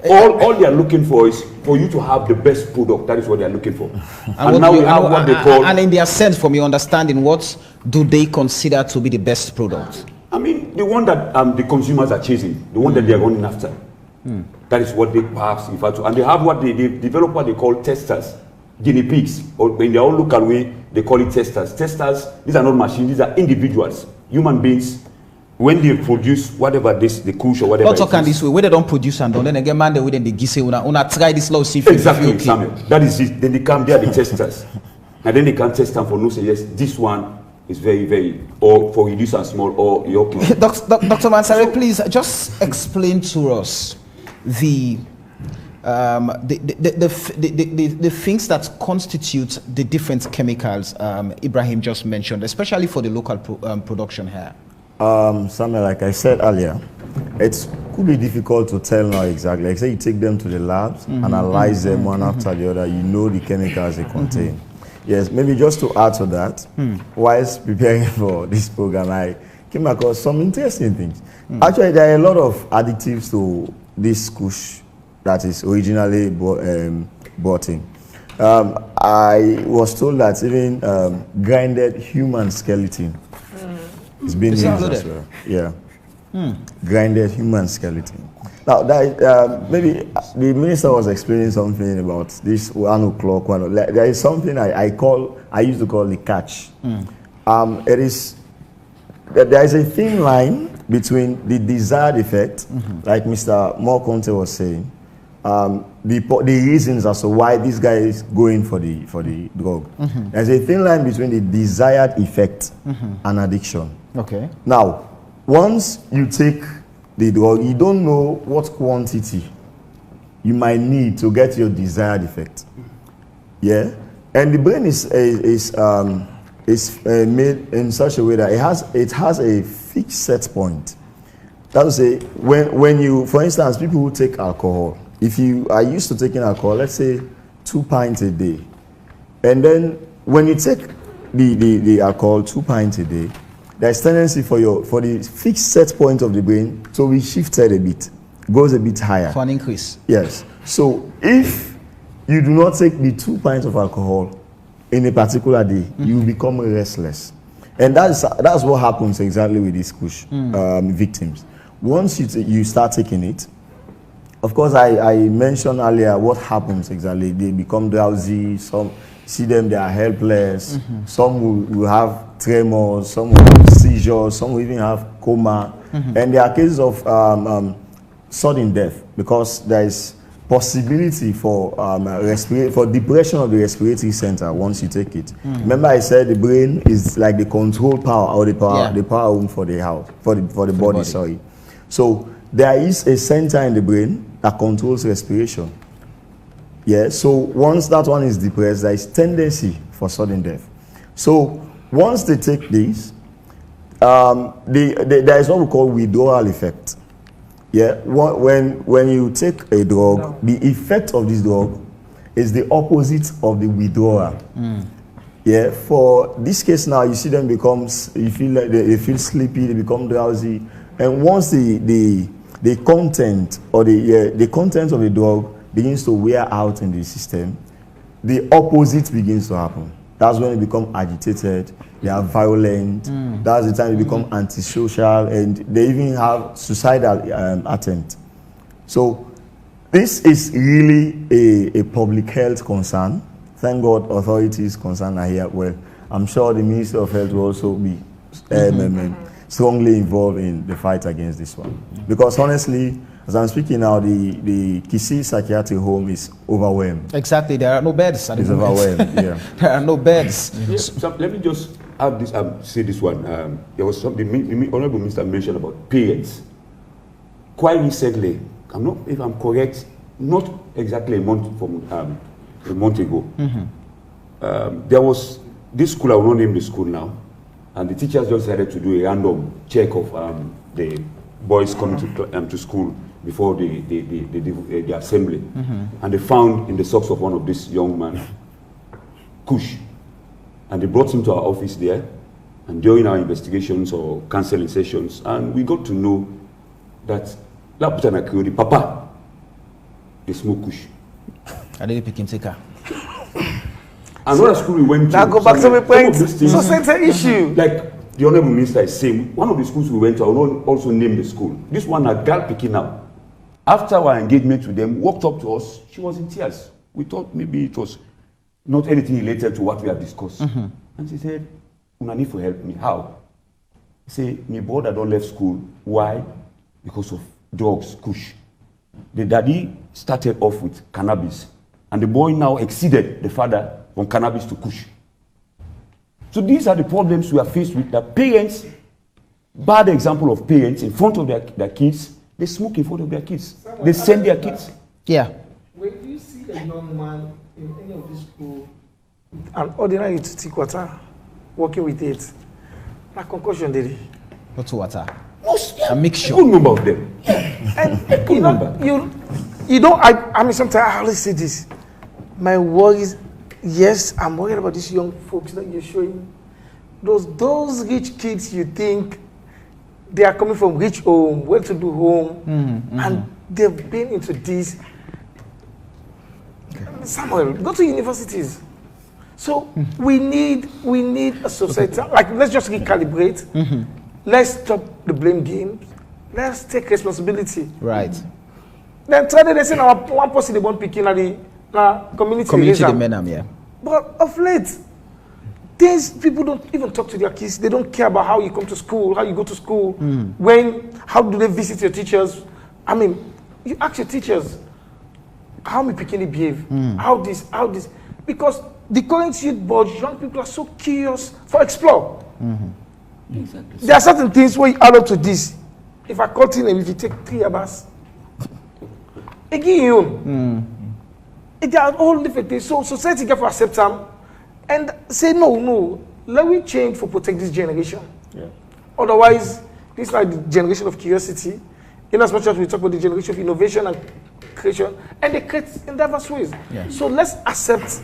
All they are looking for is for you to have the best product. That is what they are looking for. And now we have what they call... And in their sense, from your understanding, what do they consider to be the best product? I mean, the one that the consumers are chasing, the one that they are running after. That is what they perhaps refer to. And they have what they develop what they call testers, guinea pigs, or in their own local way, they call it testers. Testers, these are not machines, these are individuals, human beings. When they produce whatever the Kush or whatever. Not talking this way, where they don't produce and then again, man, they wouldn't say, una try this law, see if exactly, okay. Samuel. That is it. Then they come, they are the testers. And then they can test them for no say, yes, this one is very, very, or for reduce and small, or your okay. Dr. Mansare, please just explain to us the things that constitute the different chemicals Ibrahim just mentioned, especially for the local production here. Samuel, like I said earlier, it could be difficult to tell now exactly. Like say you take them to the labs, analyze them one after the other, you know the chemicals they contain. Yes, maybe just to add to that, whilst preparing for this program, I came across some interesting things. Actually, there are a lot of additives to this Kush that is originally brought in, I was told that even grinded human skeleton is being used as well. Yeah. Grinded human skeleton. Now, that, maybe the minister was explaining something about this 1 o'clock. There is something I used to call the catch. There is a thin line between the desired effect, like Mr. Mokonte was saying, the reasons as to why this guy is going for the drug. There's a thin line between the desired effect and addiction. Okay. Now, once you take the drug, you don't know what quantity you might need to get your desired effect. Yeah, and the brain is made in such a way that it has a fixed set point. That is say, when you, for instance, people who take alcohol, if you are used to taking alcohol, let's say 2 pints a day, and then when you take the alcohol 2 pints a day, there's tendency for the fixed set point of the brain to be shifted a bit, goes a bit higher. For an increase. Yes. So if you do not take the 2 pints of alcohol in a particular day, you become restless. And that's what happens exactly with these Kush victims. Once you start taking it, of course, I mentioned earlier what happens exactly. They become drowsy, some see them, they are helpless, some will have tremors, some will have seizures, some will even have coma. And there are cases of sudden death because there is possibility for depression of the respiratory center once you take it. Remember I said the brain is like the control power or the power room for the house, for the body, sorry. So there is a center in the brain that controls respiration. Yeah, so once that one is depressed, there is tendency for sudden death. So once they take this, there is what we call withdrawal effect. Yeah, when you take a drug, the effect of this drug is the opposite of the withdrawal. Yeah, for this case now, you see them you feel like they feel sleepy, they become drowsy, and once the content or the content of the drug begins to wear out in the system, the opposite begins to happen. That's when they become agitated, they are violent, that's the time they become antisocial, and they even have suicidal attempt. So this is really a public health concern. Thank God authorities concerned are here. Well, I'm sure the Ministry of Health will also be strongly involved in the fight against this one. Because honestly, as I'm speaking now, the Kisi Psychiatric Home is overwhelmed. Exactly, there are no beds at the moment. It's overwhelmed, yeah. There are no beds. So let me just add this, say this one. There was something the Honorable Minister mentioned about parents. Quite recently, if I'm correct, not exactly a month ago, there was this school, I will not name the school now, and the teachers just decided to do a random check of the boys coming to school before the assembly. And they found in the socks of one of this young man, Kush. And they brought him to our office there. And during our investigations or counseling sessions, and we got to know that the papa, they smoke Kush. I didn't pick him taker. Another school we went to. Now go back to my point. So center issue. Like the Honorable Minister is saying, one of the schools we went to, I will also name the school. This one, a girl picking up. After our engagement with them, walked up to us, she was in tears. We thought maybe it was not anything related to what we have discussed. And she said, "Una need to help me." How? Say, my brother don't left school. Why? Because of drugs, Kush. The daddy started off with cannabis. And the boy now exceeded the father from cannabis to Kush. So these are the problems we are faced with. That parents, bad example of parents in front of their kids, they smoke in front of their kids. They send their kids. Yeah. When you see a young man in any of this school, an ordinary take water, working with it, a concussion did it. Not to water. A mixture. Good number of them. And you know, I mean, sometimes I always say this. My worries, yes, I'm worried about these young folks that you're showing. Those rich kids, you think they are coming from rich home, well-to-do home, and they've been into this. Samuel, go to universities. So we need a society, like let's just recalibrate. Let's stop the blame games. Let's take responsibility. Right. Then try to listen our one person they want picking at the community the menam, yeah. But of late, these people don't even talk to their kids. They don't care about how you come to school, how you go to school, how do they visit your teachers. I mean, you ask your teachers, how me picking behave, how this, because the current youth board, young people are so curious for explore. Exactly. There are certain things where you add up to this. If I cut in and if you take 3 hours, again, they are all different things. So society get to accept them and say no, let me change for protect this generation. Yeah. Otherwise, this is like the generation of curiosity. In as much as we talk about the generation of innovation and creation, and they create in diverse ways. Yeah. So let's accept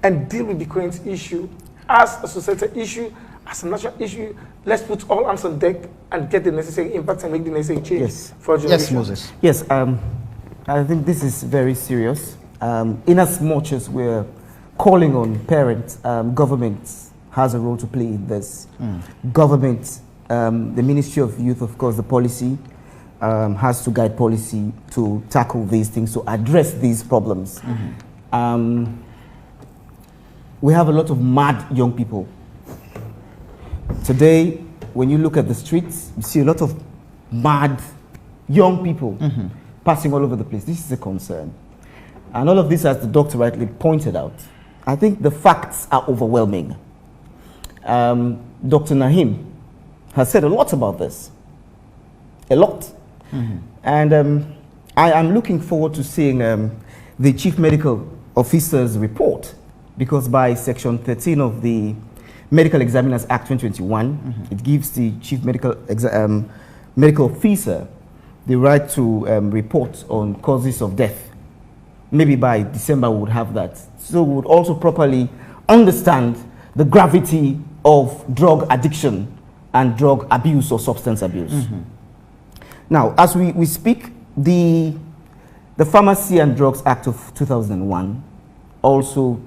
and deal with the current issue as a societal issue, as a national issue. Let's put all hands on deck and get the necessary impact and make the necessary change Yes. for our generation. Yes, Moses. Yes, I think this is very serious. In as much as we're calling on parents, government has a role to play in this. Government, the Ministry of Youth, of course, the policy has to guide policy to tackle these things, to address these problems. We have a lot of mad young people. Today, when you look at the streets, you see a lot of mad young people passing all over the place. This is a concern. And all of this, as the doctor rightly pointed out, I think the facts are overwhelming. Dr. Naheem has said a lot about this. A lot. And I am looking forward to seeing the Chief Medical Officer's report, because by Section 13 of the Medical Examiners Act 2021, it gives the Chief Medical Officer the right to report on causes of death. Maybe by December we would have that. So we would also properly understand the gravity of drug addiction and drug abuse or substance abuse. Now, as we speak, the Pharmacy and Drugs Act of 2001 also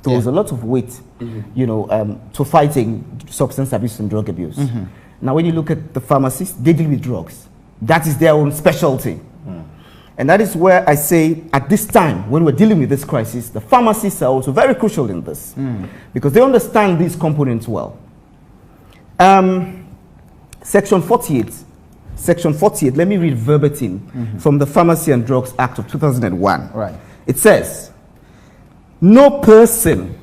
throws a lot of weight, to fighting substance abuse and drug abuse. Now, when you look at the pharmacists, they deal with drugs. That is their own specialty. And that is where I say, at this time, when we're dealing with this crisis, the pharmacists are also very crucial in this, because they understand these components well. Section 48, let me read verbatim from the Pharmacy and Drugs Act of 2001. Right. It says, no person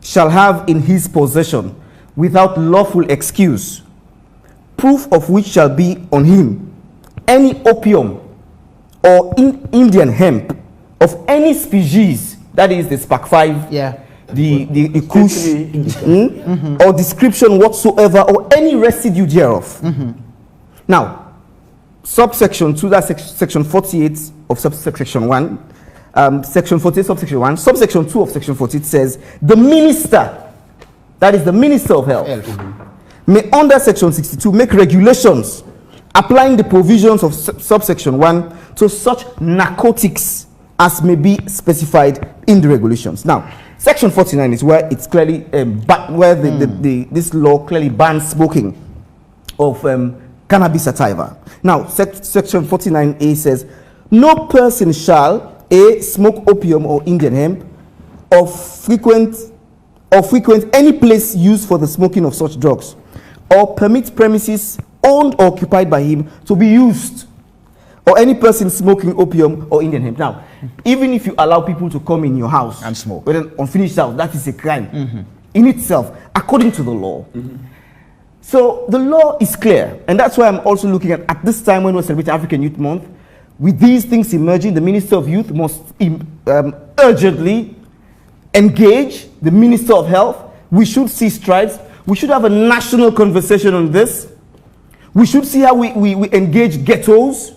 shall have in his possession, without lawful excuse, proof of which shall be on him, any opium or Indian hemp of any species, that is the SPAC 5, the Kush, or description whatsoever, or any residue thereof. Now, subsection 2, that's section 48 of subsection 1, section 48, subsection 1, subsection 2 of section 48 says, the minister, that is the Minister of Health, may under section 62 make regulations applying the provisions of subsection 1 to such narcotics as may be specified in the regulations. Now, section 49 is where it's clearly where this law clearly bans smoking of cannabis sativa. Now, section 49A says, no person shall A, smoke opium or Indian hemp, or frequent any place used for the smoking of such drugs, or permit premises owned or occupied by him to be used, or any person smoking opium or Indian hemp. Now, even if you allow people to come in your house and smoke with an unfinished house, that is a crime in itself, according to the law. So the law is clear, and that's why I'm also looking at this time when we're celebrating African Youth Month, with these things emerging, the Minister of Youth must urgently engage the Minister of Health. We should see strides. We should have a national conversation on this. We should see how we engage ghettos.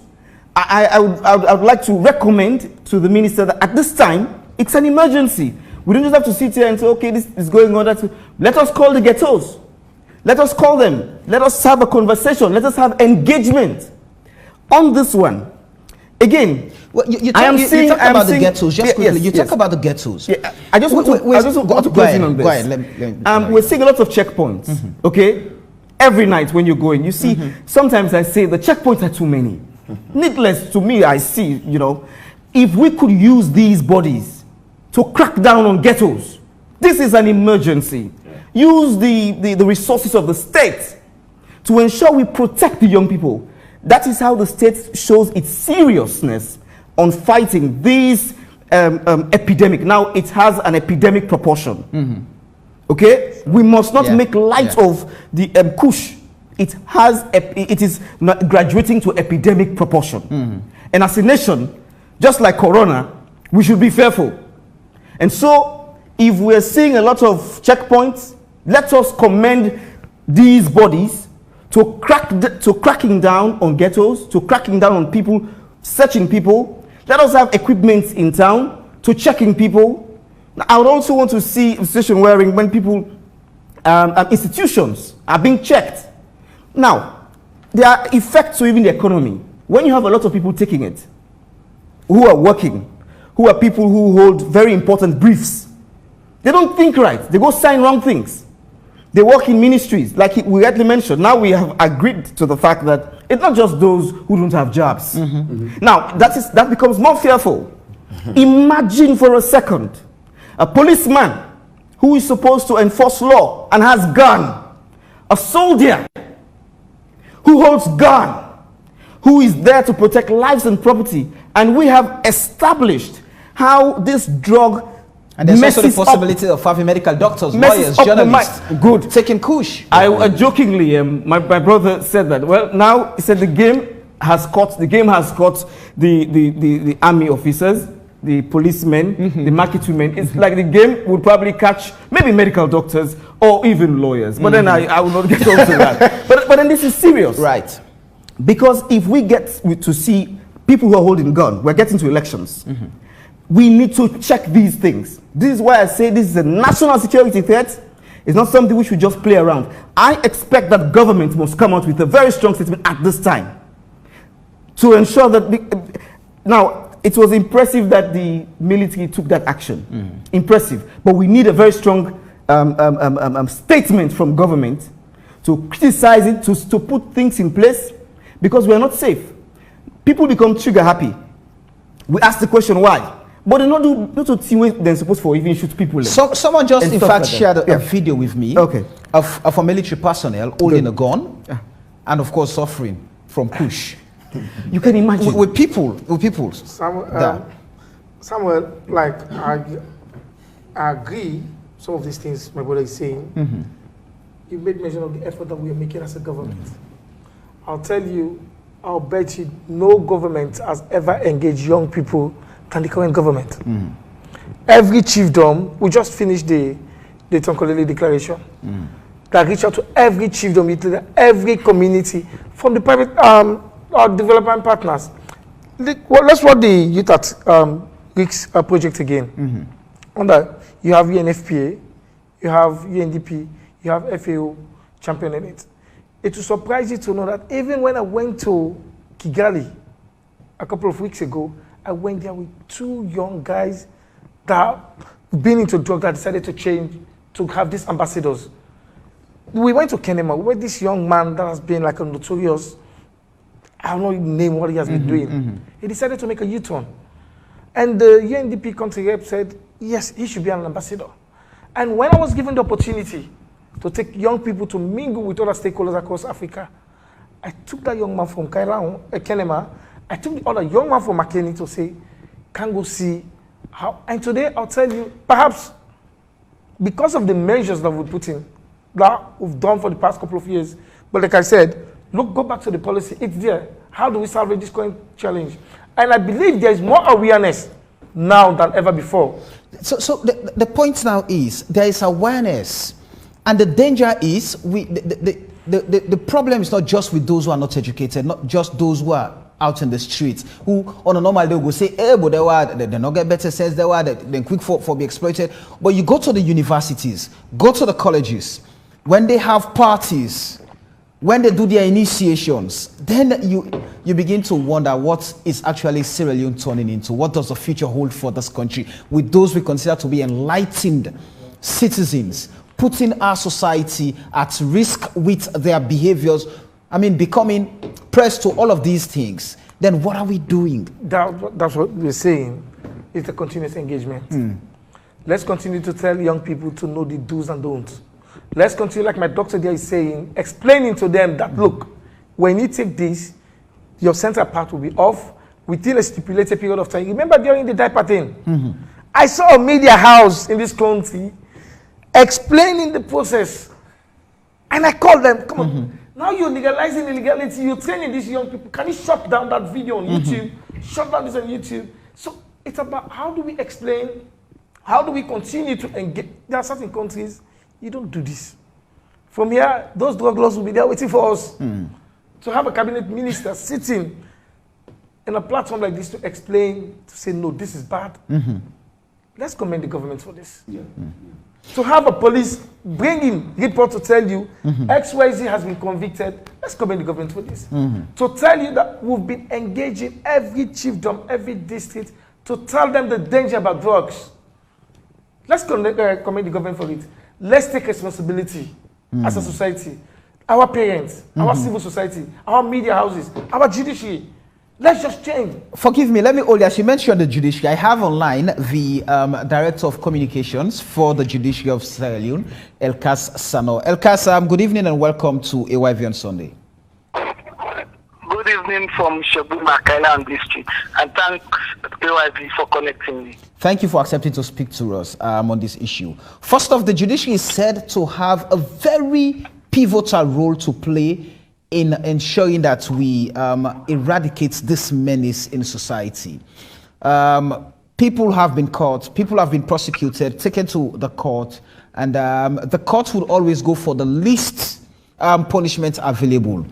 I would like to recommend to the minister that at this time, it's an emergency. We don't just have to sit here and say, okay, this is going on. Let us call the ghettos. Let us call them. Let us have a conversation. Let us have engagement on this one. again, well, you I am saying, talk about the ghettos. Just quickly, you talk about the ghettos. Yeah, I just want to close in on this. Go ahead. We're seeing a lot of checkpoints. Okay, every night when you go in, you see. Sometimes I say the checkpoints are too many. Needless to me, I see. You know, if we could use these bodies to crack down on ghettos, this is an emergency. Use the resources of the state to ensure we protect the young people. That is how the state shows its seriousness on fighting this epidemic. Now it has an epidemic proportion. Okay, we must not make light of the Kush. It is graduating to epidemic proportion. And as a nation, just like Corona, we should be fearful. And so, if we're seeing a lot of checkpoints, let us commend these bodies to cracking down on ghettos, to cracking down on people, searching people. Let us have equipment in town to checking people. I would also want to see a situation wherein when people, institutions are being checked. Now, there are effects to even the economy. When you have a lot of people taking it, who are working, who are people who hold very important briefs, they don't think right. They go sign wrong things. They work in ministries, like we rightly mentioned. Now we have agreed to the fact that it's not just those who don't have jobs. Now, that becomes more fearful. Imagine for a second, a policeman who is supposed to enforce law and has gun, a soldier who holds gun, who is there to protect lives and property, and we have established how this drug and there's also the possibility of having medical doctors, lawyers, journalists, taking Kush. I jokingly, my brother said that. Well, now he said the game has caught the army officers, the policemen, the market women. It's like the game would probably catch maybe medical doctors or even lawyers. But then I will not get onto that. But then this is serious, right? Because if we get to see people who are holding gun, we're getting to elections. We need to check these things. This is why I say this is a national security threat. It's not something we should just play around. I expect that government must come out with a very strong statement at this time to ensure that. Now, it was impressive that the military took that action. Impressive. But we need a very strong statement from government to criticize it, to put things in place, because we are not safe. People become trigger happy. We ask the question why. But they not do things they're supposed to even shoot people. Someone just in fact shared a video with me of a military personnel holding a gun and of course suffering from Kush. You can imagine. With people. Samuel, like I agree some of these things my brother is saying. You made mention of the effort that we are making as a government. I'll tell you, I'll bet you no government has ever engaged young people than the current government. Every chiefdom, we just finished the Tonkolele declaration, that reached out to every chiefdom, every community, from the private development partners. Let's watch the youth at Rick's project again. On that, you have UNFPA, you have UNDP, you have FAO championing it. It will surprise you to know that even when I went to Kigali a couple of weeks ago, I went there with two young guys that been into drugs that decided to change, to have these ambassadors. We went to Kenema, where this young man that has been like a notorious, I don't know name what he has been doing. He decided to make a U-turn. And the UNDP country rep said, yes, he should be an ambassador. And when I was given the opportunity to take young people to mingle with other stakeholders across Africa, I took that young man from Kenema, I took the other young man from Makeni to say, can go see how. And today I'll tell you, perhaps because of the measures that we put in, that we've done for the past couple of years, but like I said, look, go back to the policy, it's there. How do we salvage this current challenge? And I believe there is more awareness now than ever before. So the point now is, there is awareness, and the danger is, the problem is not just with those who are not educated, not just those who are out in the streets, who on a normal day will say, hey, but they not get better sense, they're quick for be exploited. But you go to the universities, go to the colleges, when they have parties, when they do their initiations, then you begin to wonder what is actually Sierra Leone turning into. What does the future hold for this country with those we consider to be enlightened citizens, putting our society at risk with their behaviors? I mean, becoming pressed to all of these things. Then what are we doing? That's what we're saying. It's a continuous engagement. Let's continue to tell young people to know the do's and don'ts. Let's continue, like my doctor there is saying, explaining to them that, look, when you take this, your central part will be off within a stipulated period of time. Remember during the diaper thing? I saw a media house in this country explaining the process. And I called them, come on, now you're legalizing illegality, you're training these young people. Can you shut down that video on YouTube? Shut down this on YouTube. So it's about how do we explain, how do we continue to engage? There are certain countries, you don't do this. From here, those drug laws will be there waiting for us. To have a cabinet minister sitting in a platform like this to explain, to say, no, this is bad. Let's commend the government for this. To have a police bringing report to tell you XYZ has been convicted, let's commend the government for this. To tell you that we've been engaging every chiefdom, every district, to tell them the danger about drugs. Let's commend the government for it. Let's take responsibility as a society. Our parents, our civil society, our media houses, our judiciary. Let's just change. Forgive me, let me hold you. As you mentioned the judiciary, I have online the Director of Communications for the Judiciary of Sierra Leone, Elkas Sano. Elkas, good evening and welcome to AYV on Sunday. Good evening from Shebuma, Kailan District, and thanks AYV for connecting me. Thank you for accepting to speak to us on this issue. First off, the judiciary is said to have a very pivotal role to play in ensuring that we eradicate this menace in society. People have been caught, people have been prosecuted, taken to the court, and the court would always go for the least punishment available.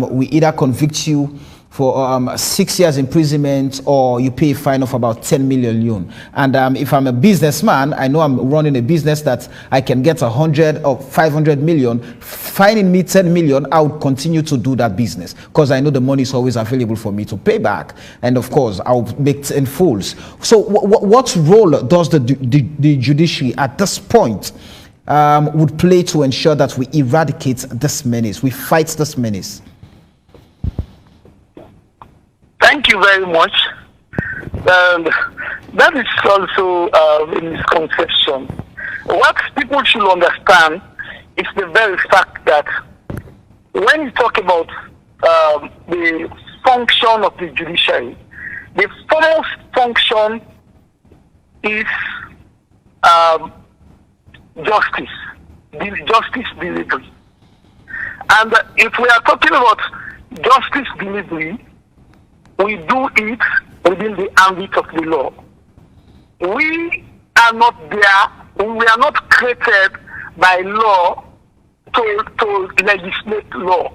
We either convict you for 6 years imprisonment or you pay a fine of about 10 million yuan. And if I'm a businessman, I know I'm running a business that I can get 100 or 500 million. Fining me 10 million, I would continue to do that business because I know the money is always available for me to pay back. And of course, I'll make it in fulls. So what role does the judiciary at this point would play to ensure that we eradicate this menace, we fight this menace? Thank you very much. That is also a misconception. What people should understand is the very fact that when you talk about the function of the judiciary, the foremost function is justice delivery. And if we are talking about justice delivery, we do it within the ambit of the law. We are not there, we are not created by law to legislate law.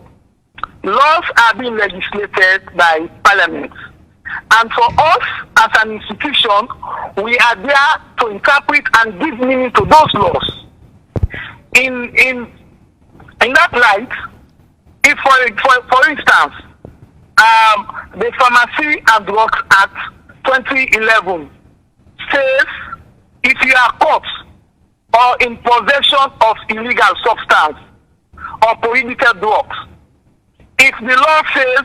Laws are being legislated by parliament. And for us as an institution, we are there to interpret and give meaning to those laws. In that light, if for instance, the Pharmacy and Drugs Act 2011 says if you are caught or in possession of illegal substance or prohibited drugs, if the law says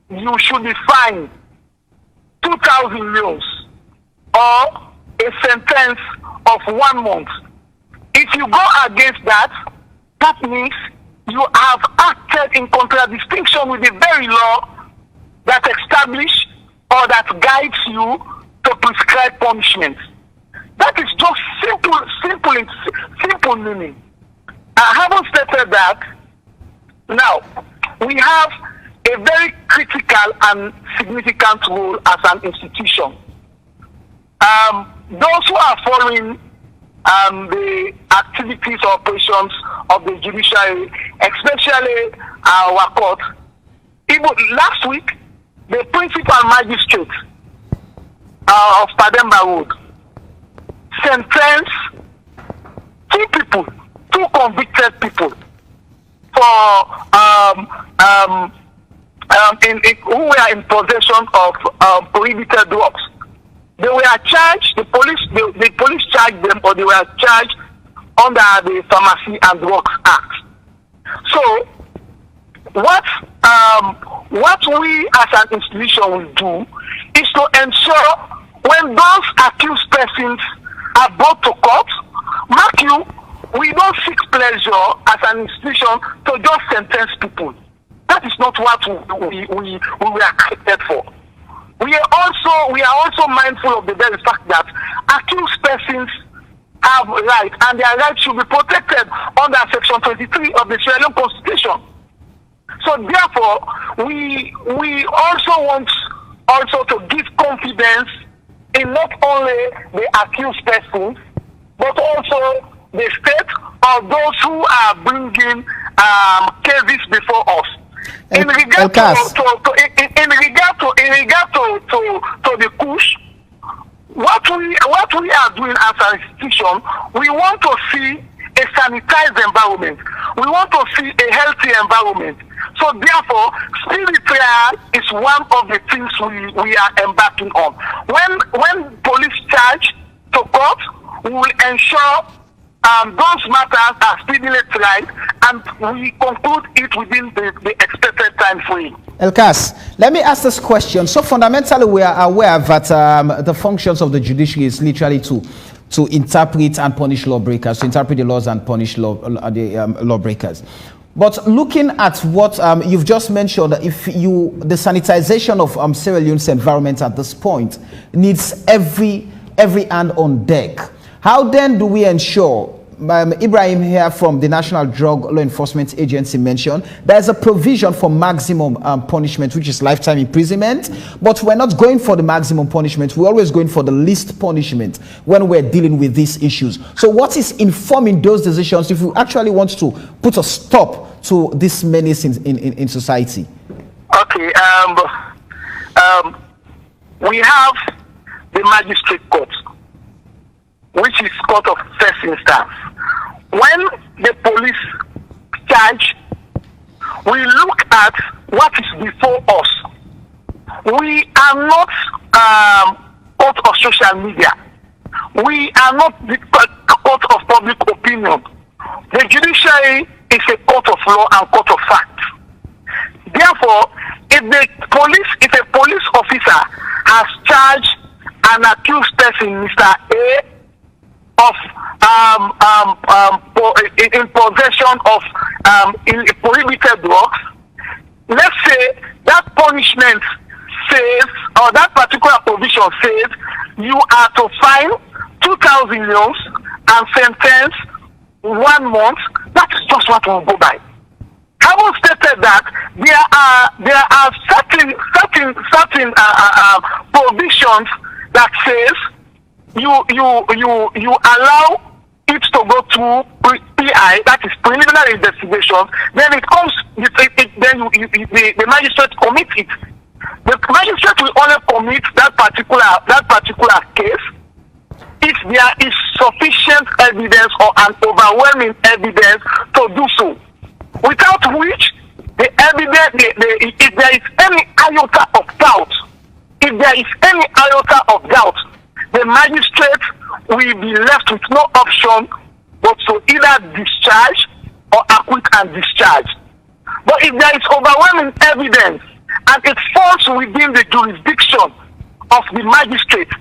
you should be fined 2,000 euros or a sentence of 1 month, if you go against that, that means you have acted in contradistinction with the very law that establishes or that guides you to prescribe punishment. That is just simple meaning. I haven't stated that. Now, we have a very critical and significant role as an institution. Those who are following the activities or operations of the judiciary, especially our court, even last week, the principal magistrate of Pademba Road sentenced two convicted people who were in possession of prohibited drugs. They were charged. The police charged them, or they were charged under the Pharmacy and Drugs Act. So, what we as an institution will do is to ensure when those accused persons are brought to court, mark you, we don't seek pleasure as an institution to just sentence people. That is not what we were created for. We are also mindful of the very fact that accused persons have rights, and their rights should be protected under Section 23 of the Sierra Leone Constitution. So therefore, we also want to give confidence in not only the accused persons, but also the state or those who are bringing cases before us. In regard to the Kush, what we are doing as an institution, we want to see a sanitized environment. We want to see a healthy environment. So therefore, spirit trial is one of the things we are embarking on. When police charge to court, we will ensure those matters are speedily tried, and we conclude it within the expected time frame. Elkas, let me ask this question. So fundamentally, we are aware that the functions of the judiciary is literally to interpret and punish lawbreakers, to interpret the laws and punish lawbreakers. But looking at what you've just mentioned, the sanitization of Sierra Leone's environment at this point needs every hand on deck. How then do we ensure, Ibrahim here from the National Drug Law Enforcement Agency mentioned, there's a provision for maximum punishment, which is lifetime imprisonment, but we're not going for the maximum punishment. We're always going for the least punishment when we're dealing with these issues. So what is informing those decisions if we actually want to put a stop to this menace in society? Okay, we have the magistrate court, which is court of first instance. When the police charge, we look at what is before us. We are not court of social media. We are not the court of public opinion. The judiciary is a court of law and court of fact. Therefore, if a police officer has charged an accused person, Mr. A, of in possession of prohibited drugs, let's say that punishment says, or that particular provision says, you are to fine 2,000 euros and sentence 1 month. That is just what we'll go by. Having stated that, there are certain provisions that says you allow it to go to PI, that is preliminary investigation. Then it comes, the magistrate commits it. The magistrate will only commit that particular case if there is sufficient evidence or an overwhelming evidence to do so. Without which, the evidence, if there is any iota of doubt, the magistrate will be left with no option but to either discharge or acquit and discharge. But if there is overwhelming evidence and it falls within the jurisdiction of the magistrate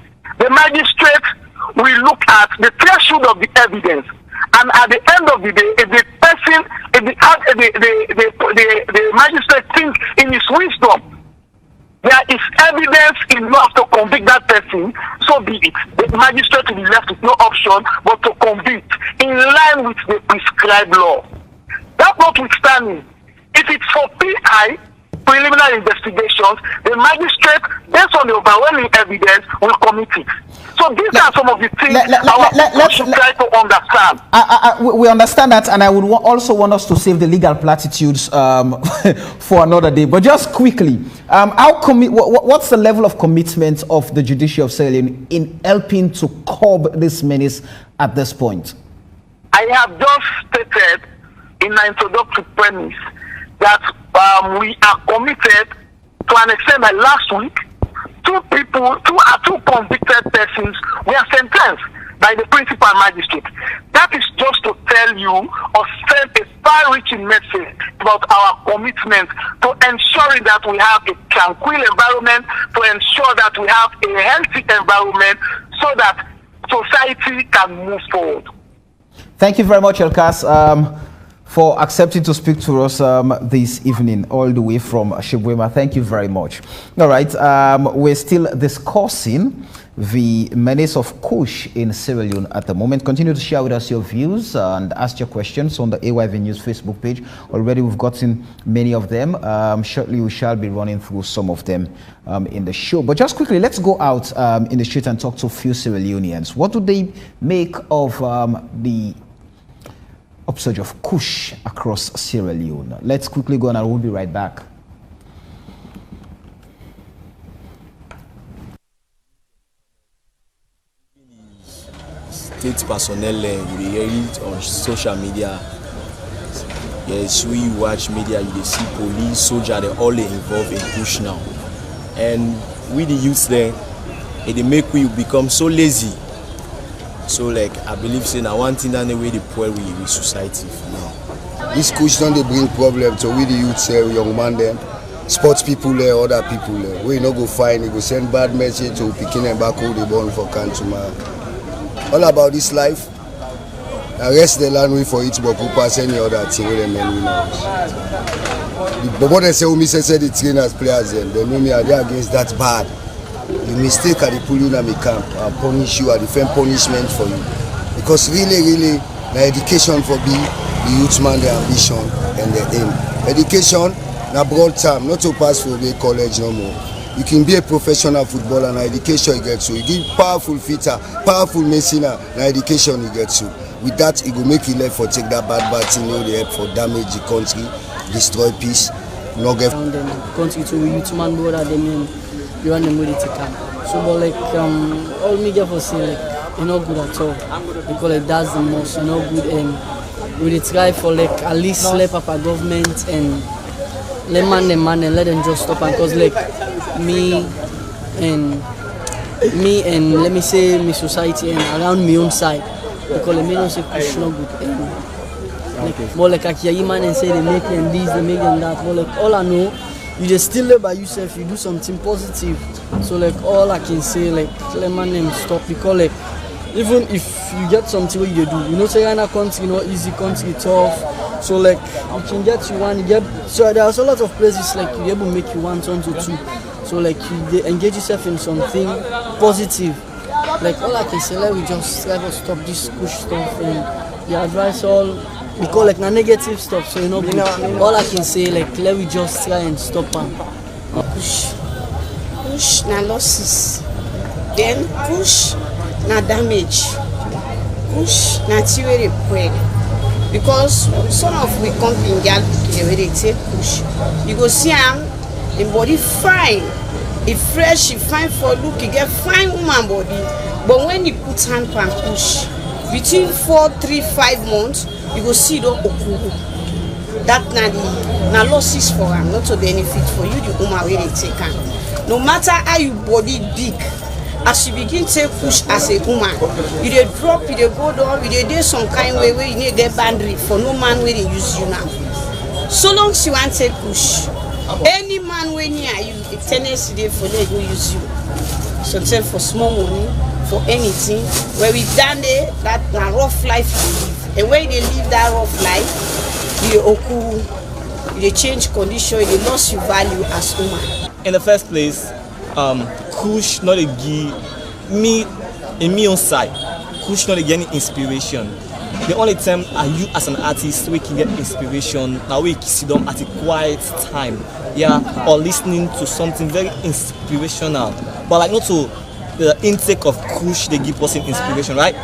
will look at the threshold of the evidence, and at the end of the day, if the magistrate thinks in his wisdom there is evidence enough to convict that person, so be it. The magistrate will be left with no option but to convict in line with the prescribed law. That notwithstanding, if it's for PI, preliminary investigations, the magistrate, based on the overwhelming evidence, will commit it. So these are some of the things our should try to understand. We understand that, and I would also want us to save the legal platitudes for another day. But just quickly, what's the level of commitment of the Judiciary of Sierra Leone in helping to curb this menace at this point? I have just stated in my introductory premise that we are committed to an extent that last week, two convicted persons were sentenced by the principal magistrate. That is just to tell you or send a far-reaching message about our commitment to ensuring that we have a tranquil environment, to ensure that we have a healthy environment so that society can move forward. Thank you very much, Elkas, for accepting to speak to us this evening, all the way from Shibwema. Thank you very much. All right, we're still discussing the menace of Kush in Sierra Leone at the moment. Continue to share with us your views and ask your questions on the AYV News Facebook page. Already we've gotten many of them. Shortly we shall be running through some of them in the show. But just quickly, let's go out in the street and talk to a few Sierra Leoneans. What do they make of the upsurge of Kush across Sierra Leone? Let's quickly go and I will be right back. State personnel, we hear it on social media. Yes, we watch media, you see police, soldier, they all involved in Kush now. And we the youth there, it make we become so lazy. So like I believe saying I one thing that the way the poor with society now. This Kush don't they bring problem to we the youth say young man them, sports people there, other people there. We no go find, you go send bad message to picking and back who they born for country man. All about this life. I rest the land way for it, but who pass any other thing with them and we know. But what they say, we say the trainers, players, they know me are there against that bad. You mistake at the pull you in my camp and punish you, I defend punishment for you. Because really, the education for be the youth man, the ambition and the aim. Education, na broad term, not to pass for a college no more. You can be a professional footballer and education you get to. You give powerful fitter, powerful medicine and education you get to. With that, it will make you left for take that bad thing, you know, they help for damage the country, destroy peace, not get country to youth man brother them you want them ready to come. So but like all media for say like you're not good at all. Because like that's the most, you're not good and we try for like at least slap up our government and let man and let them just stop and cause like me and let me say my society and around my own side because they don't say Kush not good and like more like I hear man and say they make them this, they make them that, but like all I know you just still live by yourself, you do something positive. So like all I can say like let man them stop because like even if you get something what you do, you know say in a country, you know, easy country, tough. So like you can get you one, you get so there's a lot of places like you able to make you 1 turn to 2. So like you engage yourself in something positive. Like all I can say, let we just try to stop this Kush stuff and the advice all because like na negative stuff. So you know, all I can say like let we just try and stop them. Kush na losses, then Kush na damage, Kush na theory bread. Because some of we company girl where they take Kush, you go see the body fine, it fresh, it fine for look, you get fine woman body. But when you put hand pan Kush, between 4, 3, 5 months, you go see don't okuru. That na losses for her, not to benefit for you, the woman where they take her. No matter how you body big, as you begin to take Kush as a woman, you dey drop, you dey go down, you dey do some kind way where you need get boundary for no man where they use you now. So long as you want to take Kush, any man when near you, the tendency there for they go use you. So tell for small money, for anything, where we done there, that na rough life you live. And when they live that rough life, you okuru, you change condition, you lost your value as woman. In the first place, Kush not give me in me on side. Kush not get any inspiration. The only time are you as an artist we can get inspiration now we can sit down at a quiet time, yeah, or listening to something very inspirational. But like not to the intake of Kush they give person inspiration, right?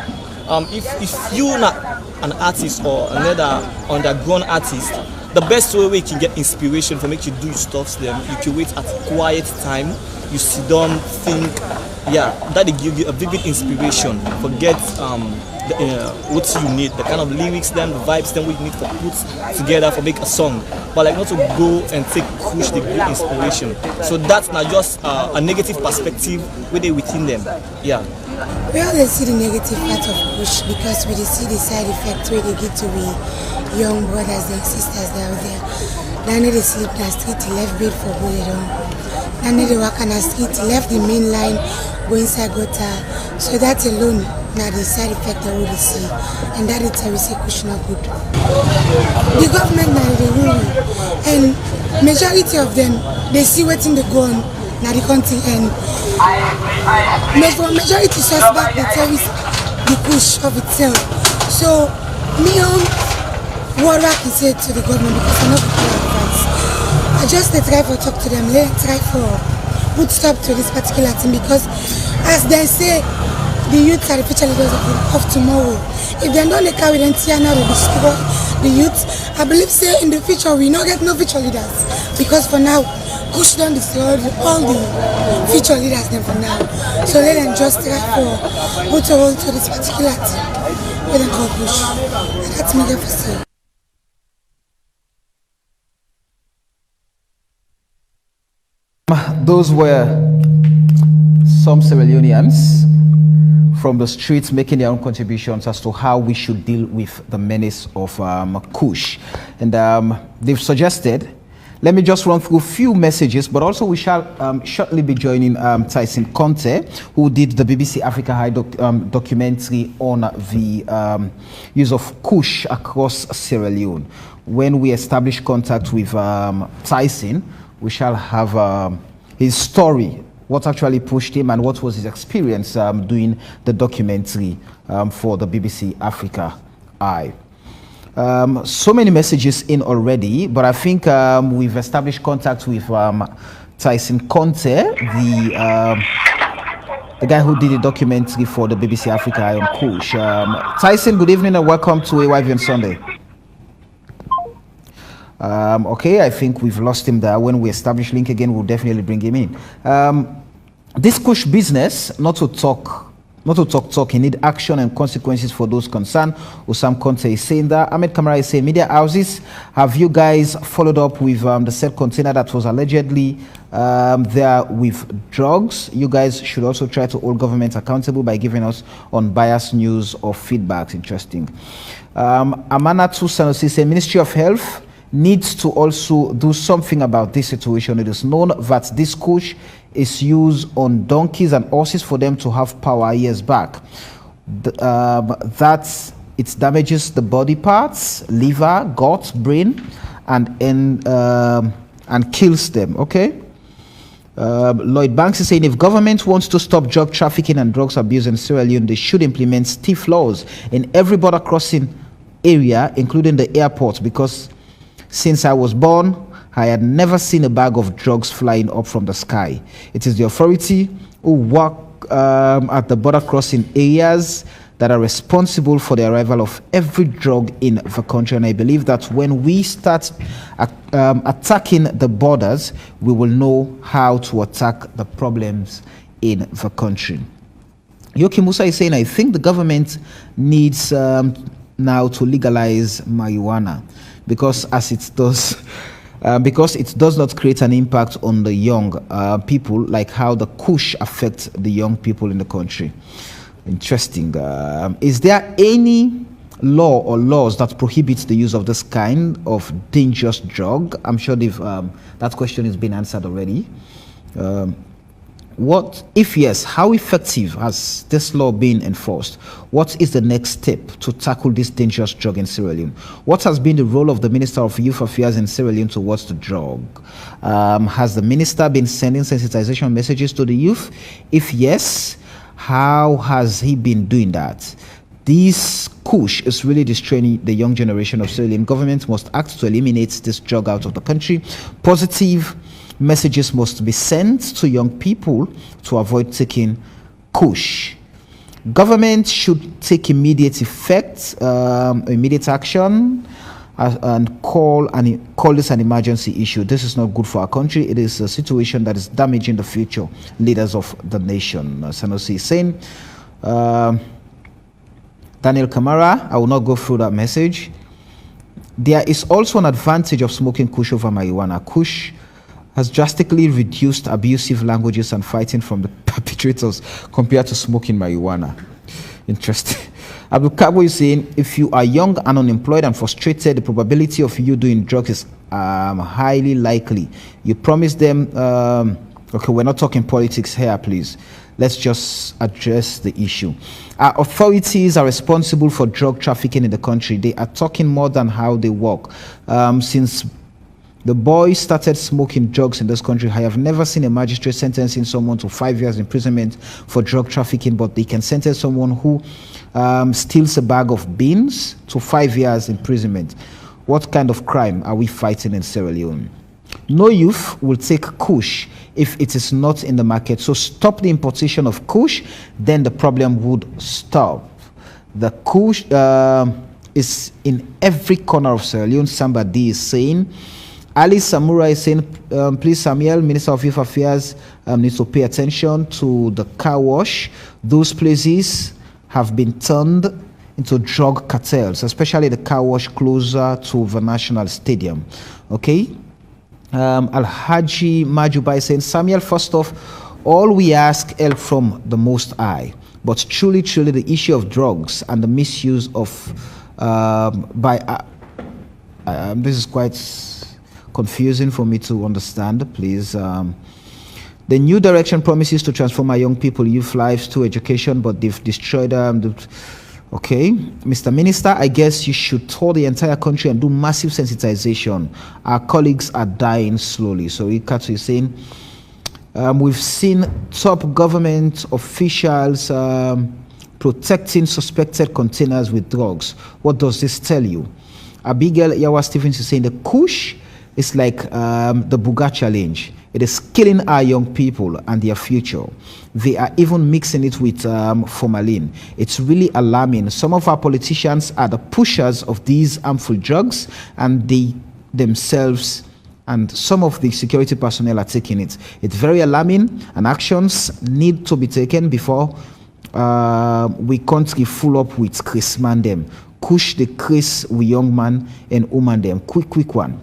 If you not an artist or another underground artist, the best way we can get inspiration for make you do stuff them, you can wait at a quiet time. you sit down, think, yeah, that they give you a vivid inspiration. Forget what you need, the kind of lyrics, then the vibes, then what you need to put together for make a song. But like not to go and take Kush the good inspiration. So that's not just a negative perspective within them. Yeah. We always see the negative part of Kush because we see the side effects where they get to be young brothers and sisters that are there. Then they sleep in the street, left bed for bullet on. Then they walk on the street, left the main line, go inside gutter. So that alone, now the side effect that we see. And that is how we say Kush not good. The government now they rule. And majority of them, they see what's in the go on now the country and for majority suspect they tell us the Kush of itself. So me what I can say to the government because I'm not good advice. I just try for talk to them, try for put stop to this particular thing because as they say the youth are the future leaders of tomorrow. If they don't carry them here now they destroy the youth. I believe say in the future we not get no future leaders because for now Kush don't destroy all the future leaders then for now. So let them just try for put a hold to this particular thing. Let them call Kush. That's me for say. Those were some Sierra Leoneans from the streets making their own contributions as to how we should deal with the menace of Kush. And they've suggested, let me just run through a few messages, but also we shall shortly be joining Tyson Conte, who did the BBC Africa High documentary on the use of Kush across Sierra Leone. When we establish contact with Tyson, we shall have his story, what actually pushed him and what was his experience doing the documentary for the BBC Africa Eye. So many messages in already, but I think we've established contact with Tyson Conte, the guy who did the documentary for the BBC Africa Eye on Kush. Tyson, good evening and welcome to AYV on Sunday. Okay, I think we've lost him there. When we establish link again, we'll definitely bring him in. This Kush business, not to talk, you need action and consequences for those concerned. Usam Conte is saying that. Ahmed Kamara is saying, media houses, have you guys followed up with the said container that was allegedly there with drugs? You guys should also try to hold government accountable by giving us unbiased news or feedbacks. Interesting. Amana Sanusi saying, Ministry of Health needs to also do something about this situation. It is known that this Kush is used on donkeys and horses for them to have power years back. That it damages the body parts, liver, gut, brain, and kills them. Okay. Lloyd Banks is saying if government wants to stop drug trafficking and drugs abuse in Sierra Leone, they should implement stiff laws in every border crossing area, including the airport, because since I was born, I had never seen a bag of drugs flying up from the sky. It is the authority who work at the border crossing areas that are responsible for the arrival of every drug in the country. And I believe that when we start attacking the borders, we will know how to attack the problems in the country. Yoki Musa is saying, I think the government needs now to legalize marijuana because it does not create an impact on the young people like how the Kush affects the young people in the country. Interesting. Is there any law or laws that prohibits the use of this kind of dangerous drug? I'm sure that question has been answered already. What, if yes, how effective has this law been enforced? What is the next step to tackle this dangerous drug in Sierra Leone? What has been the role of the Minister of Youth Affairs in Sierra Leone towards the drug? Has the minister been sending sensitization messages to the youth? If yes, how has he been doing that? This Kush is really destroying the young generation of Sierra Leone. Government must act to eliminate this drug out of the country. Positive messages must be sent to young people to avoid taking Kush. Government should take immediate effect, immediate action. and call this an emergency issue. This is not good for our country. It is a situation that is damaging the future leaders of the nation. Sanusi is saying, Daniel Kamara, I will not go through that message. There is also an advantage of smoking Kush over marijuana. Kush has drastically reduced abusive languages and fighting from the perpetrators compared to smoking marijuana. Interesting. Abdul Kabo is saying, if you are young and unemployed and frustrated, the probability of you doing drugs is highly likely. You promise them, okay, we're not talking politics here, please. Let's just address the issue. Our authorities are responsible for drug trafficking in the country. They are talking more than how they work. Since the boy started smoking drugs in this country, I have never seen a magistrate sentencing someone to 5 years imprisonment for drug trafficking, but they can sentence someone who steals a bag of beans to 5 years imprisonment. What kind of crime are we fighting in Sierra Leone? No youth will take Kush if it is not in the market. So stop the importation of Kush, then the problem would stop. The Kush is in every corner of Sierra Leone. Somebody is saying. Ali Samura is saying, please, Samuel, Minister of Youth Affairs, needs to pay attention to the car wash. Those places have been turned into drug cartels, especially the car wash closer to the National Stadium. Okay? Al-Haji Majuba is saying, Samuel, first off, all we ask help from the Most High. But truly, truly, the issue of drugs and the misuse of, this is quite confusing for me to understand, please. The new direction promises to transform our young people, youth lives to education, but they've destroyed them. Okay, Mr. Minister, I guess you should tour the entire country and do massive sensitization. Our colleagues are dying slowly. So Ikatu is saying, we've seen top government officials protecting suspected containers with drugs. What does this tell you? Abigail Yawa Stevens is saying the Kush is like the Buga challenge. It is killing our young people and their future. They are even mixing it with formalin. It's really alarming. Some of our politicians are the pushers of these harmful drugs, and they themselves and some of the security personnel are taking it. It's very alarming, and actions need to be taken before we can't get full up with Chris Mandem. Kush the Chris, we young man and woman them. Quick one.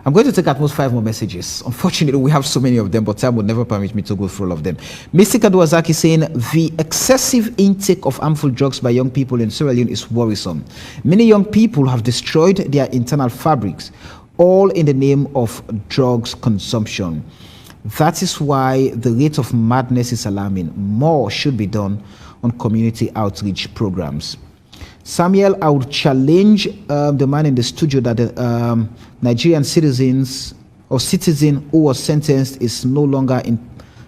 I'm going to take at most 5 more messages. Unfortunately, we have so many of them, but time would never permit me to go through all of them. Mr. Kaduazaki saying, the excessive intake of harmful drugs by young people in Sierra Leone is worrisome. Many young people have destroyed their internal fabrics, all in the name of drugs consumption. That is why the rate of madness is alarming. More should be done on community outreach programs. Samuel, I would challenge the man in the studio that the Nigerian citizen who was sentenced is no longer in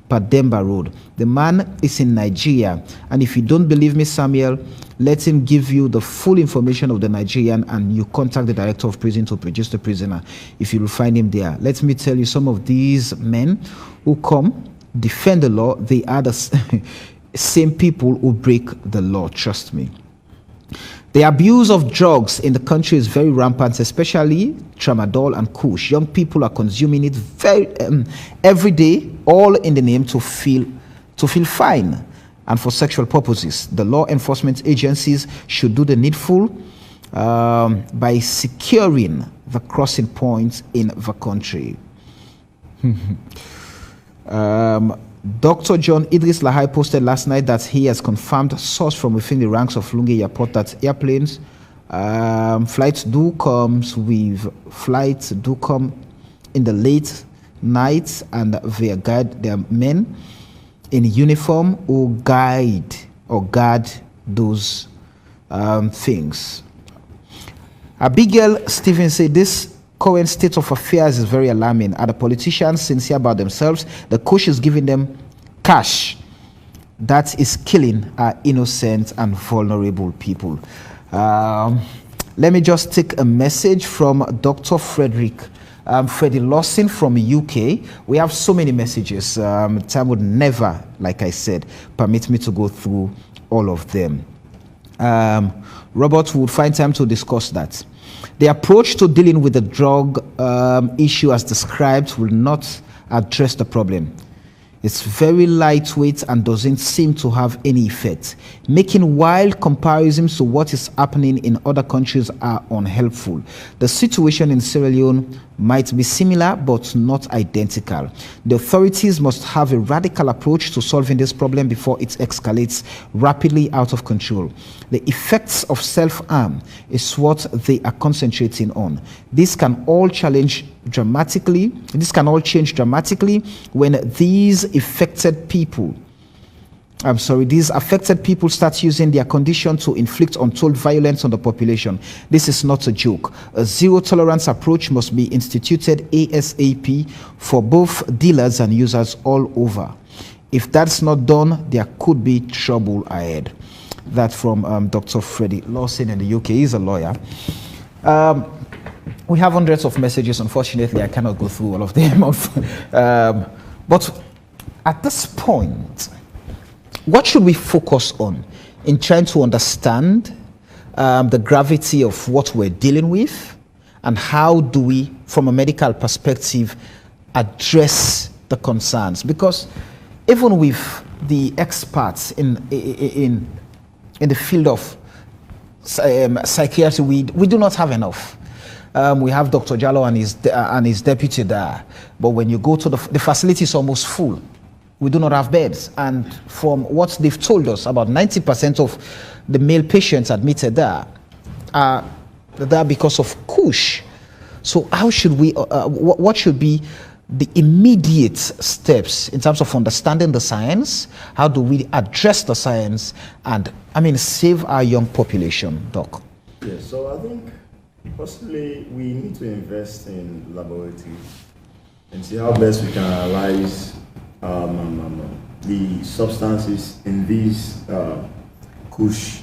Pademba Road. The man is in Nigeria. And if you don't believe me, Samuel, let him give you the full information of the Nigerian, and you contact the director of prison to produce the prisoner if you will find him there. Let me tell you, some of these men who come defend the law, they are the same people who break the law, trust me. The abuse of drugs in the country is very rampant, especially tramadol and Kush. Young people are consuming it every day, all in the name to feel fine and for sexual purposes. The law enforcement agencies should do the needful by securing the crossing points in the country. Dr. John Idris Lahai posted last night that he has confirmed source from within the ranks of Lungi Airport that airplanes, flights do come in the late nights, and their men in uniform who guard those things. Abigail Stevens said this current state of affairs is very alarming. Are the politicians sincere about themselves? The Kush is giving them cash. That is killing our innocent and vulnerable people. Let me just take a message from Dr. Freddie Lawson from UK. We have so many messages. Time would never, like I said, permit me to go through all of them. Robert would find time to discuss that. The approach to dealing with the drug issue as described will not address the problem. It's very lightweight and doesn't seem to have any effect, making wild comparisons to what is happening in other countries are unhelpful. The situation in Sierra Leone might be similar but not identical. The authorities must have a radical approach to solving this problem before it escalates rapidly out of control. The effects of self-harm is what they are concentrating on. This can all change dramatically when these affected people start using their condition to inflict untold violence on the population. This is not a joke. A zero-tolerance approach must be instituted ASAP for both dealers and users all over. If that's not done, there could be trouble ahead. That from Dr. Freddie Lawson in the UK. He's a lawyer. We have hundreds of messages. Unfortunately, I cannot go through all of them. But at this point, what should we focus on in trying to understand the gravity of what we're dealing with, and how do we, from a medical perspective, address the concerns? Because even with the experts in the field of psychiatry, we do not have enough. We have Dr. Jallo and his deputy there, but when you go to the facility is almost full. We do not have beds, and from what they've told us, about 90% of the male patients admitted there are there because of Kush. So how should we, what should be the immediate steps in terms of understanding the science? How do we address the science and, save our young population, Doc? Yes, so I think possibly we need to invest in laboratories and see how best we can analyze the substances in these Kush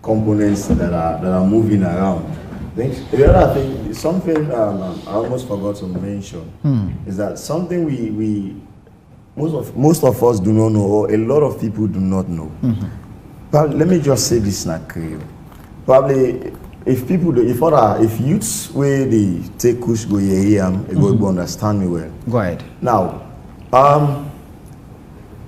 components that are moving around. The other thing, something I almost forgot to mention, is that something we most of us do not know, or a lot of people do not know. But let me just say this now, probably if youths where they take Kush go here, they go understand me well. Go ahead. Now,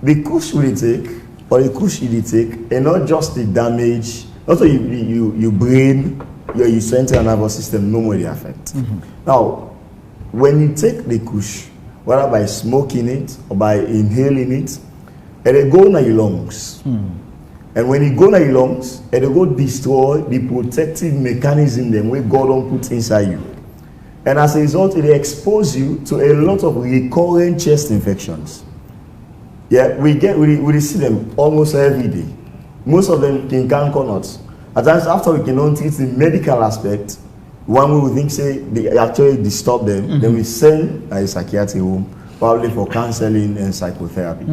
the Kush will take, or the Kush will take, and not just the damage, also you brain, your central nervous system, no more the effect. Now, when you take the Kush, whether by smoking it or by inhaling it, it go in your lungs. And when it go in your lungs, it go destroy the protective mechanism them where God don't put inside you. And as a result, it exposes you to a lot of recurrent chest infections. Yeah, we see them almost every day. Most of them can not. At times, after we cannot treat the medical aspect, one we would think say they actually disturb them, then we send a psychiatric home, probably for counseling and psychotherapy.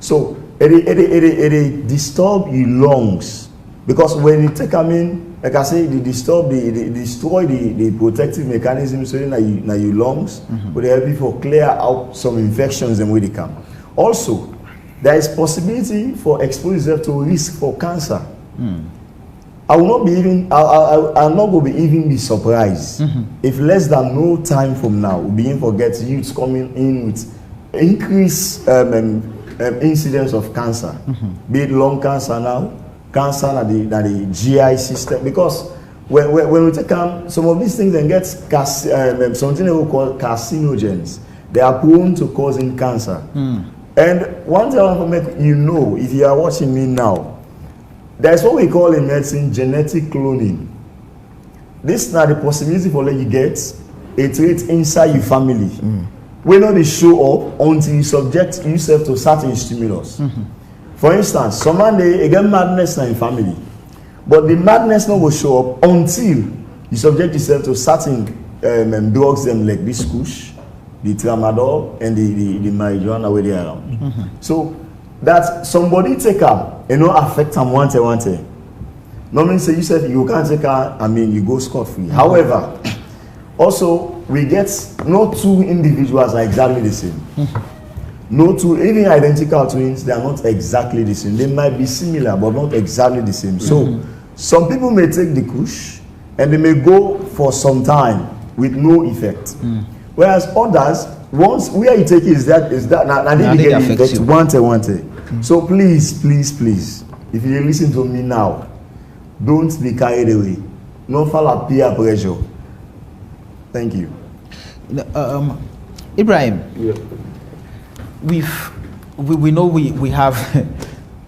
So it disturb your lungs, because when you take them in, like I say, they destroy the protective mechanisms in your lungs, but they help you for clear out some infections and where they come. Also, there is possibility for exposure to risk for cancer. I will not be even. I'm not going to even be surprised if less than no time from now we begin to get youths coming in with increased incidence of cancer, be it lung cancer now, cancer at the GI system. Because when we take some of these things and get something we call carcinogens, they are prone to causing cancer. And one thing I want to make you know, if you are watching me now, there's what we call in medicine genetic cloning. This is not the possibility for you get a trait inside your family. We know they show up until you subject yourself to certain stimulus. For instance, someone they get madness in family, but the madness not will show up until you subject yourself to certain drugs them like this Kush, the tramadol, and the marijuana where they are around. So that somebody take up and not affect them one day. Normally say you said you can't take her, you go scot-free. However, also we get no two individuals are exactly the same. No two, even identical twins, they are not exactly the same. They might be similar, but not exactly the same. So some people may take the Kush and they may go for some time with no effect. Whereas others, once where you take it is that now they get the effect one. So please, if you listen to me now, don't be carried away. No follow peer pressure. Thank you. Ibrahim, Yeah. we know we have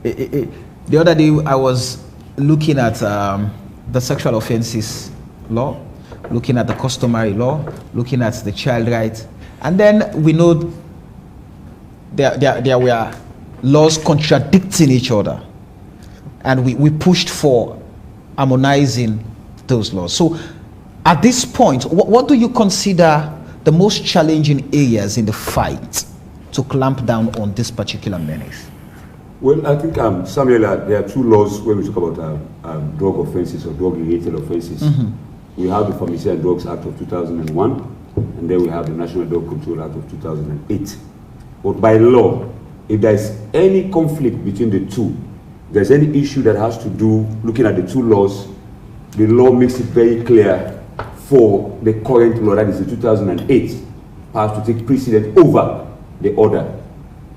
the other day I was looking at the sexual offences law, looking at the customary law, looking at the child rights, and then we know there were laws contradicting each other, and we pushed for harmonizing those laws. So at this point, what do you consider the most challenging areas in the fight to clamp down on this particular menace? Well, I think, Samuel, there are two laws when we talk about drug offenses or drug-related offenses. We have the Pharmacy and Drugs Act of 2001, and then we have the National Drug Control Act of 2008. But by law, if there is any conflict between the two, there's any issue that has to do, looking at the two laws, the law makes it very clear for the current law, that is the 2008, has to take precedence over the order.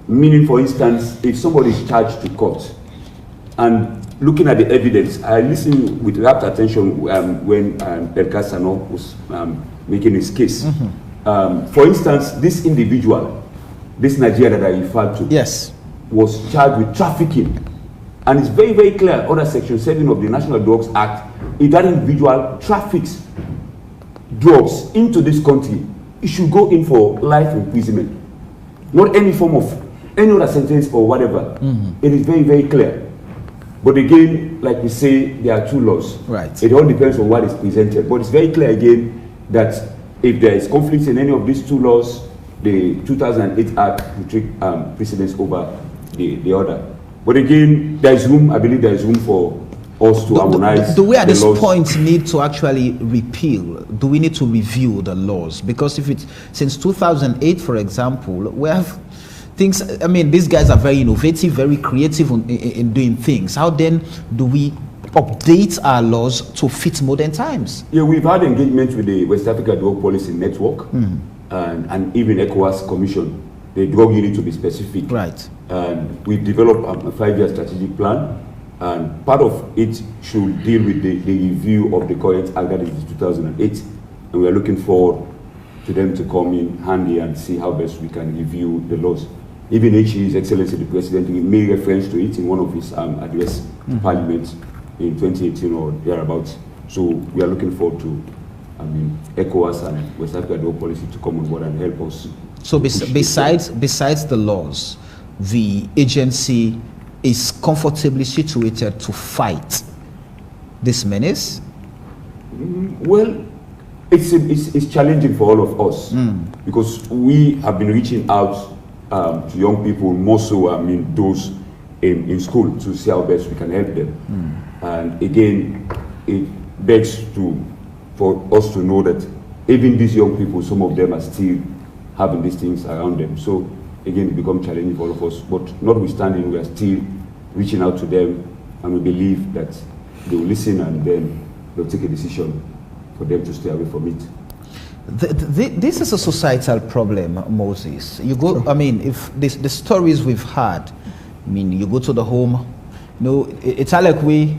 Meaning, for instance, if somebody is charged to court, and looking at the evidence, I listened with rapt attention when El Cassano was making his case. For instance, this individual, this Nigerian that I referred to, yes, was charged with trafficking. And it's very, very clear under Section 7 of the National Drugs Act, if that individual traffics drugs into this country, he should go in for life imprisonment. Not any form of, any other sentence or whatever. It is very, very clear. But again, like we say, there are two laws. Right. It all depends on what is presented. But it's very clear again that if there is conflict in any of these two laws, the 2008 Act will take precedence over the other. But again, there is room, I believe there is room for us to harmonize. Do we at this point need to actually repeal? Do we need to review the laws? Because if it's since 2008, for example, we have things, I mean, these guys are very innovative, very creative in doing things. How then do we update our laws to fit modern times? Yeah, we've had engagement with the West Africa Drug Policy Network and even ECOWAS Commission, the drug unit to be specific. Right. And we've developed a 5-year strategic plan, and part of it should deal with the review of the current act, that is 2008, and we are looking forward to them to come in handy and see how best we can review the laws. Even His Excellency the President, he made reference to it in one of his address to Parliament in 2018 or thereabouts. So we are looking forward to ECOWAS and West Africa Drug Policy to come on board and help us. So besides the laws, the agency is comfortably situated to fight this menace? Well, it's challenging for all of us because we have been reaching out to young people, more so those in school, to see how best we can help them. And again, it begs for us to know that even these young people, some of them are still having these things around them. So again, it becomes challenging for all of us. But notwithstanding, we are still reaching out to them, and we believe that they will listen and then they'll take a decision for them to stay away from it. This is a societal problem, Moses. You go, I mean, if the stories we've had, I mean, you go to the home, it's like we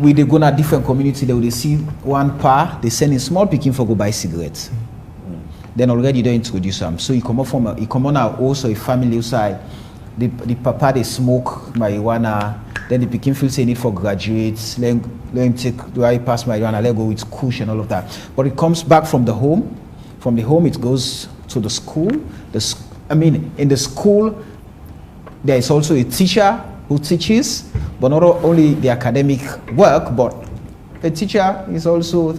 they go to a different community, they will see one par, they send in small picking for go buy cigarettes. Then already they introduce them. So you come on also a family outside. The papa they smoke marijuana, then the pikin feels they need for graduates, let him take dry pass marijuana, let go with Kush and all of that. But it comes back from the home. From the home it goes to the school. In the school there is also a teacher who teaches, but not only the academic work, but the teacher is also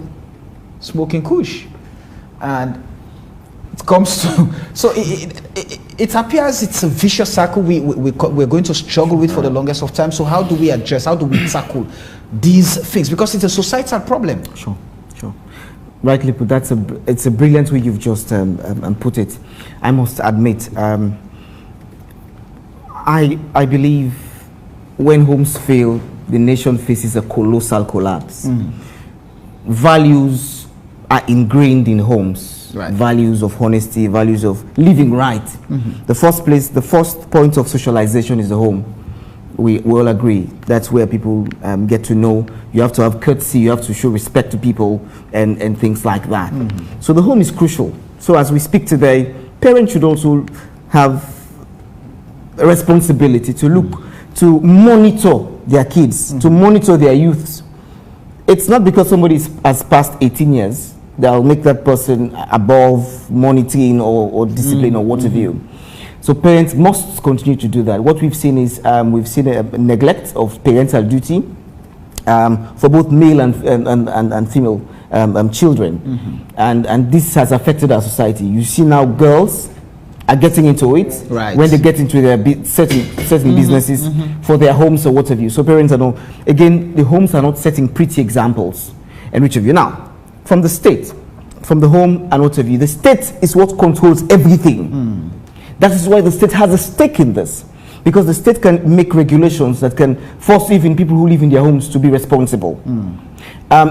smoking Kush. And it comes to, so it appears it's a vicious cycle we're going to struggle with for the longest of time. So how do we address, how do we tackle these things? Because it's a societal problem. Sure. Rightly put, it's a brilliant way you've just put it. I must admit, I believe when homes fail, the nation faces a colossal collapse. values are ingrained in homes. Right. Values of honesty, values of living right. The first point of socialization is the home. We all agree that's where people get to know. You have to have courtesy, you have to show respect to people and things like that. So the home is crucial. So as we speak today, parents should also have a responsibility to look, to monitor their kids, to monitor their youths. It's not because somebody has passed 18 years that will make that person above monitoring or discipline or what have you. So parents must continue to do that. What we've seen is we've seen a neglect of parental duty for both male and female children, and this has affected our society. You see now girls are getting into it when they get into their certain businesses for their homes or what have you. So parents are not, again, the homes are not setting pretty examples. And which of you now, from the state, from the home and what have you, the state is what controls everything. That is why the state has a stake in this, because the state can make regulations that can force even people who live in their homes to be responsible.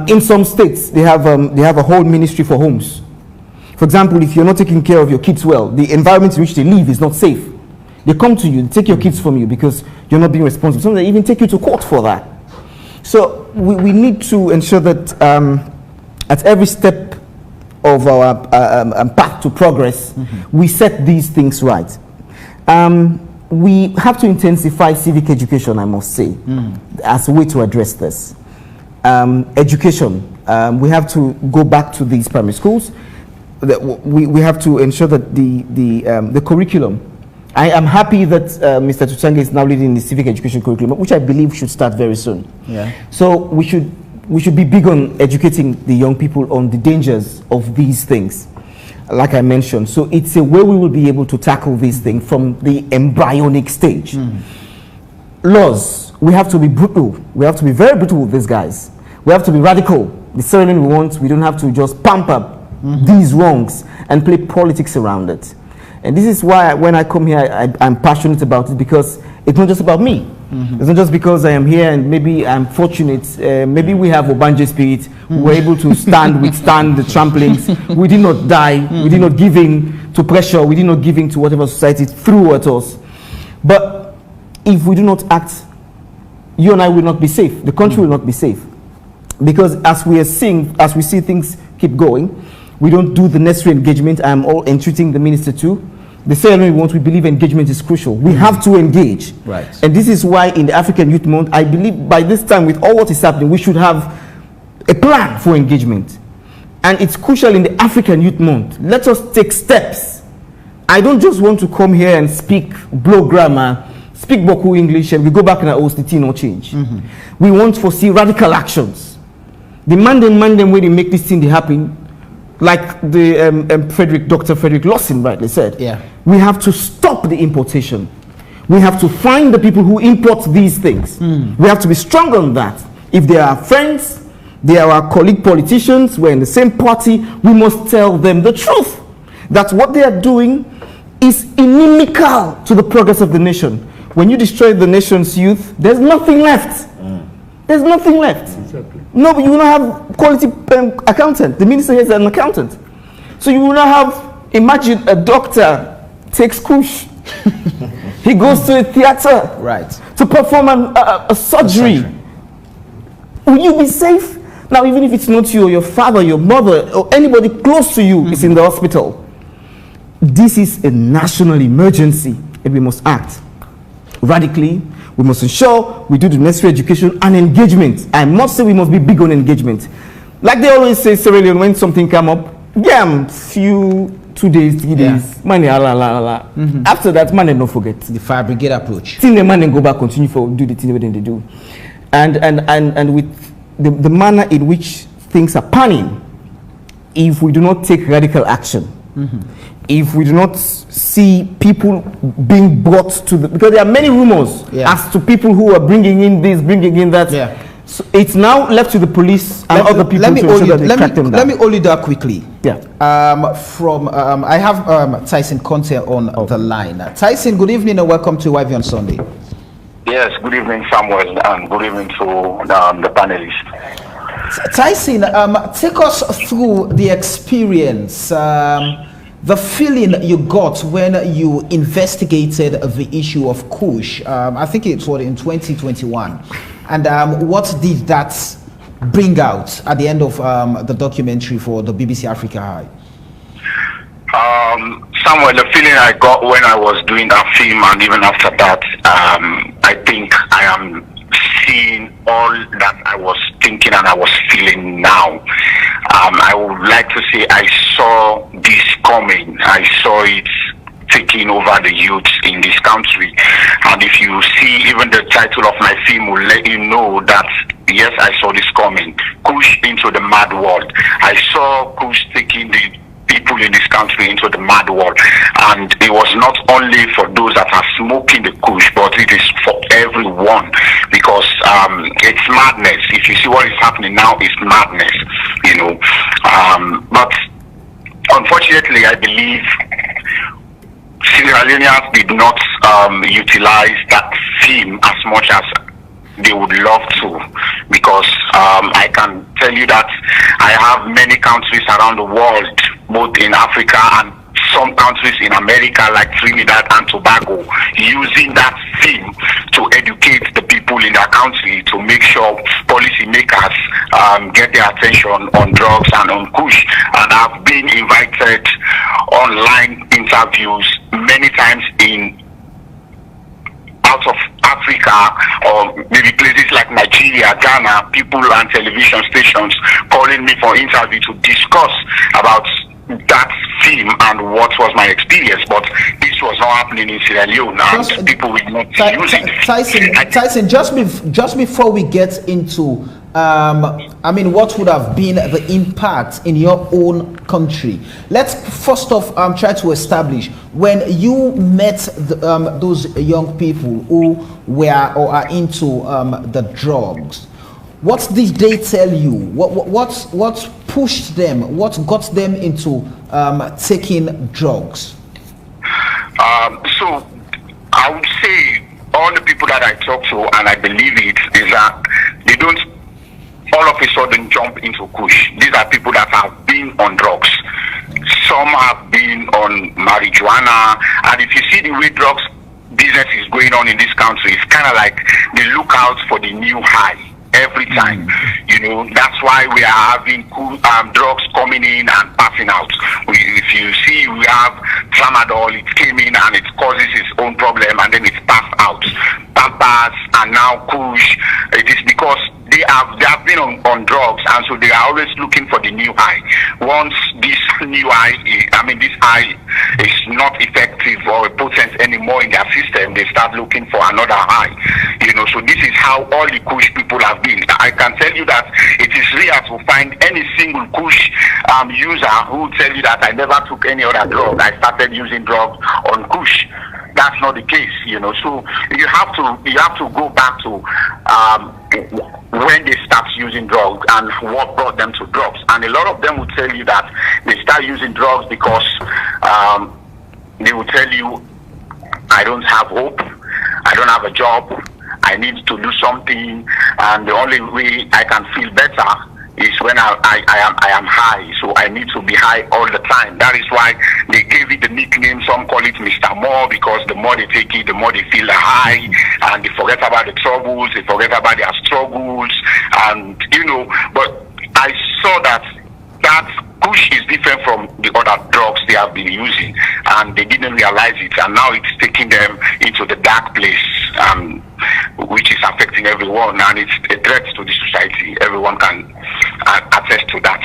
In some states, they have a whole ministry for homes. For example, if you're not taking care of your kids well, the environment in which they live is not safe. They come to you, they take your kids from you because you're not being responsible. Sometimes they even take you to court for that. So we need to ensure that at every step of our path to progress, we set these things right. We have to intensify civic education, I must say, as a way to address this. Education, we have to go back to these primary schools. We have to ensure that the curriculum. I am happy that Mr. Tutange is now leading the civic education curriculum, which I believe should start very soon. So we should be big on educating the young people on the dangers of these things, like I mentioned. So it's a way we will be able to tackle these things from the embryonic stage. Laws, we have to be brutal. We have to be very brutal with these guys. We have to be radical. The ceremony we want, we don't have to just pump up these wrongs and play politics around it. And this is why when I come here, I'm passionate about it, because it's not just about me. It's not just because I am here and maybe I'm fortunate. Maybe we have Obanje spirit. We were able to withstand the tramplings. We did not die. We did not give in to pressure. We did not give in to whatever society threw at us. But if we do not act, you and I will not be safe. The country will not be safe. Because as we see things keep going, we don't do the necessary engagement. I'm all entreating the minister too. The ceremony we believe engagement is crucial. We have to engage. Right. And this is why in the African Youth Month, I believe by this time, with all what is happening, we should have a plan for engagement. And it's crucial in the African Youth Month. Let us take steps. I don't just want to come here and speak blow grammar, speak Boku English, and we go back and our OCT no change. We want to foresee radical actions. The mandem way they make this thing happen, like the Dr. Frederick Lawson rightly said, we have to stop the importation. We have to find the people who import these things. We have to be strong on that. If they are friends, they are our colleague politicians, we're in the same party, we must tell them the truth. That what they are doing is inimical to the progress of the nation. When you destroy the nation's youth, there's nothing left. There's nothing left. Exactly. No, but you will not have quality accountant. The minister here is an accountant. So you will not have, imagine a doctor takes Kush. He goes to a theater to perform a surgery. Will you be safe? Now, even if it's not you or your father, your mother, or anybody close to you is in the hospital. This is a national emergency and we must act radically. We must ensure we do the necessary education and engagement. I must say we must be big on engagement. Like they always say, Sierra Leone, when something come up, few 2 days, 3 days, money, After that, man, don't forget. The fire brigade approach. Till the man and go back, continue for do the thing that they do. And with the manner in which things are panning, if we do not take radical action, if we do not see people being brought to the, because there are many rumors as to people who are bringing in this, bringing in that. So it's now left to the police and other people to ensure that they track them down. Let me only do that quickly. I have Tyson Conte on the line. Tyson, good evening and welcome to YV on Sunday. Yes, good evening, Samuel, and good evening to the panelists. Tyson, take us through the experience, the feeling you got when you investigated the issue of Kush. I think it was in 2021. And what did that bring out at the end of the documentary for the BBC Africa High? Samuel, the feeling I got when I was doing that film, and even after that, I think I am seeing all that I was thinking and I was feeling now. I would like to say I saw this coming. I saw it taking over the youth in this country. And if you see, even the title of my film will let you know that, yes, I saw this coming. Kush into the mad world. I saw Kush taking the people in this country into the mad world, and it was not only for those that are smoking the Kush, but it is for everyone, because it's madness. If you see what is happening now, it's madness, you know. But unfortunately, I believe Sierra Leoneans did not utilize that theme as much as they would love to, because I can tell you that I have many countries around the world, both in Africa and some countries in America like Trinidad and Tobago, using that theme to educate the people in their country, to make sure policymakers get their attention on drugs and on Kush. And I've been invited online interviews many times in out of Africa, or maybe places like Nigeria, Ghana, people and television stations calling me for interview to discuss about that theme and what was my experience. But this was not happening in Sierra Leone, and people will not use it. Tyson, just before we get into I mean, what would have been the impact in your own country? Let's first off try to establish, when you met those young people who were or are into the drugs, what did they tell you? What pushed them? What got them into taking drugs? So I would say all the people that I talk to, and I believe it, is that they don't all of a sudden jump into Kush. These are people that have been on drugs. Some have been on marijuana, and if you see the way drugs business is going on in this country, it's kind of like they look out for the new high every time. You know, that's why we are having drugs coming in and passing out. If you see, we have tramadol, it came in and it causes its own problem, and then it's passed out. Pampers and now Kush. It is because they have been on drugs, and so they are always looking for the new high. Once this new high, this high is not effective or potent anymore in their system, they start looking for another high. You know, so this is how all the Kush people have been. I can tell you that it is rare to find any single Kush user who will tell you that I never took any other drug. I started using drugs on Kush. That's not the case, you know. So you have to go back to when they start using drugs and what brought them to drugs. And a lot of them will tell you that they start using drugs because they will tell you, I don't have hope, I don't have a job, I need to do something, and the only way I can feel better is when I am high, so I need to be high all the time. That is why they gave it the nickname. Some call it Mr. More, because the more they take it, the more they feel the high, and they forget about the troubles, they forget about their struggles, and you know. But I saw that Kush is different from the other drugs they have been using, and they didn't realize it, and now it's taking them into the dark place, which is affecting everyone, and it's a threat to the society. Everyone can attest to that.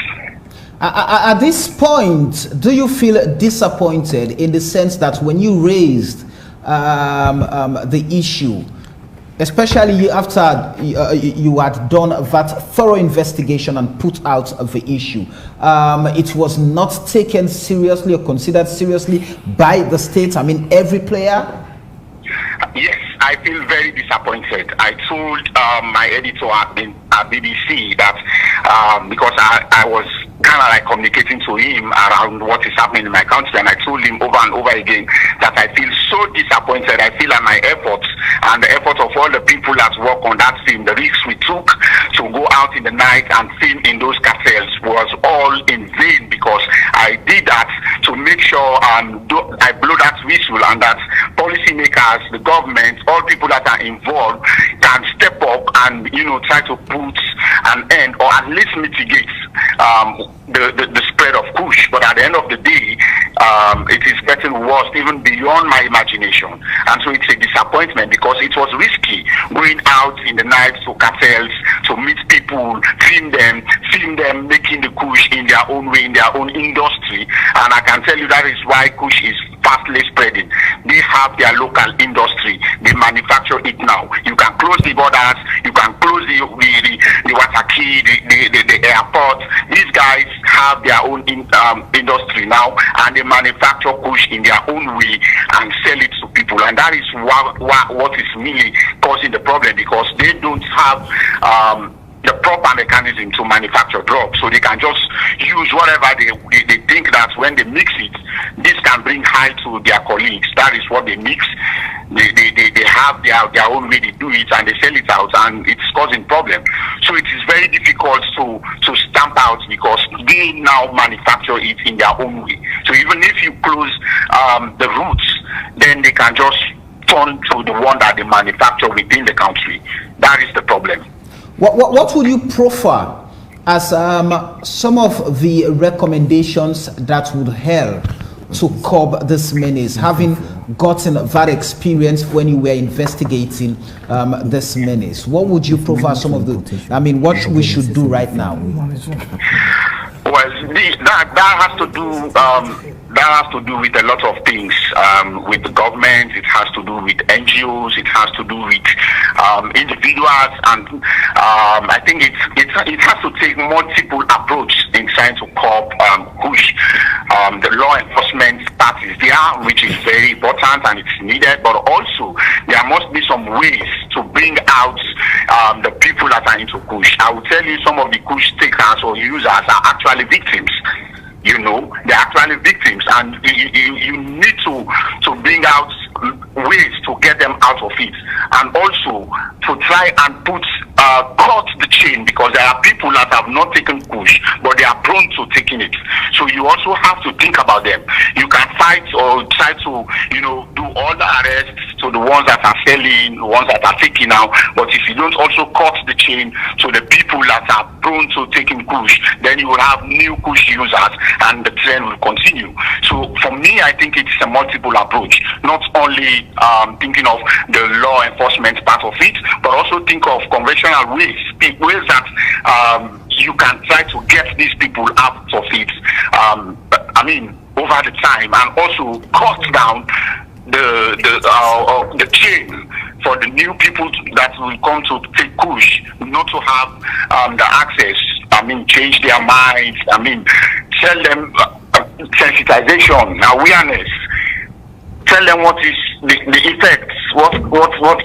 At this point, do you feel disappointed in the sense that when you raised the issue, especially after you had done that thorough investigation and put out the issue, it was not taken seriously or considered seriously by the state? I mean, every player? Yes, I feel very disappointed. I told my editor at BBC that because I was kind of like communicating to him around what is happening in my country, and I told him over and over again that I feel so disappointed. I feel that my efforts and the effort of all the people that work on that film, the risks we took to go out out in the night and film in those cartels was all in vain, because I did that to make sure I blow that whistle, and that policymakers, the government, all people that are involved can step up and try to put an end, or at least mitigate the spread of Kush. But at the end of the day, it is getting worse, even beyond my imagination. And so it's a disappointment, because it was risky going out in the night to cartels, to meet people, film them making the Kush in their own way, in their own industry. And I can tell you that is why Kush is fastly spreading. They have their local industry. They manufacture it now. You can close the borders. You can close the Wataki, the airport. These guys have their own industry now, and they manufacture Kush in their own way and sell it to people. And that is what is really causing the problem, because they don't have the proper mechanism to manufacture drugs. So they can just use whatever they think that when they mix it, this can bring high to their colleagues. That is what they mix. They have their own way they do it, and they sell it out, and it's causing problem. So it is very difficult to stamp out, because they now manufacture it in their own way. So even if you close the routes, then they can just turn to the one that they manufacture within the country. That is the problem. What would you profile as some of the recommendations that would help to curb this menace, having gotten that experience when you were investigating this menace? What would you profile some of what we should do right now? Well, that has to do with a lot of things, with the government. It has to do with NGOs. It has to do with individuals, and I think it has to take multiple approach in trying to curb Kush. The law enforcement part is there, which is very important and it's needed, but also there must be some ways to bring out the people that are into Kush. I will tell you, some of the Kush takers or users are actually victims. They're actually victims, and you need to bring out ways to get them out of it, and also to try and cut the chain, because there are people that have not taken Kush, but they are prone to taking it. So you also have to think about them. You can fight or try to do all the arrests to the ones that are selling, the ones that are taking out, but if you don't also cut the chain to the people that are prone to taking Kush, then you will have new Kush users, and the trend will continue. So for me, I think it's a multiple approach, not only thinking of the law enforcement part of it, but also think of conventional ways that you can try to get these people out of it, over the time, and also cut down the chain for the new people that will come to take Kush, not to have the access. Change their minds. Tell them sensitization, awareness. Tell them what is the effects, what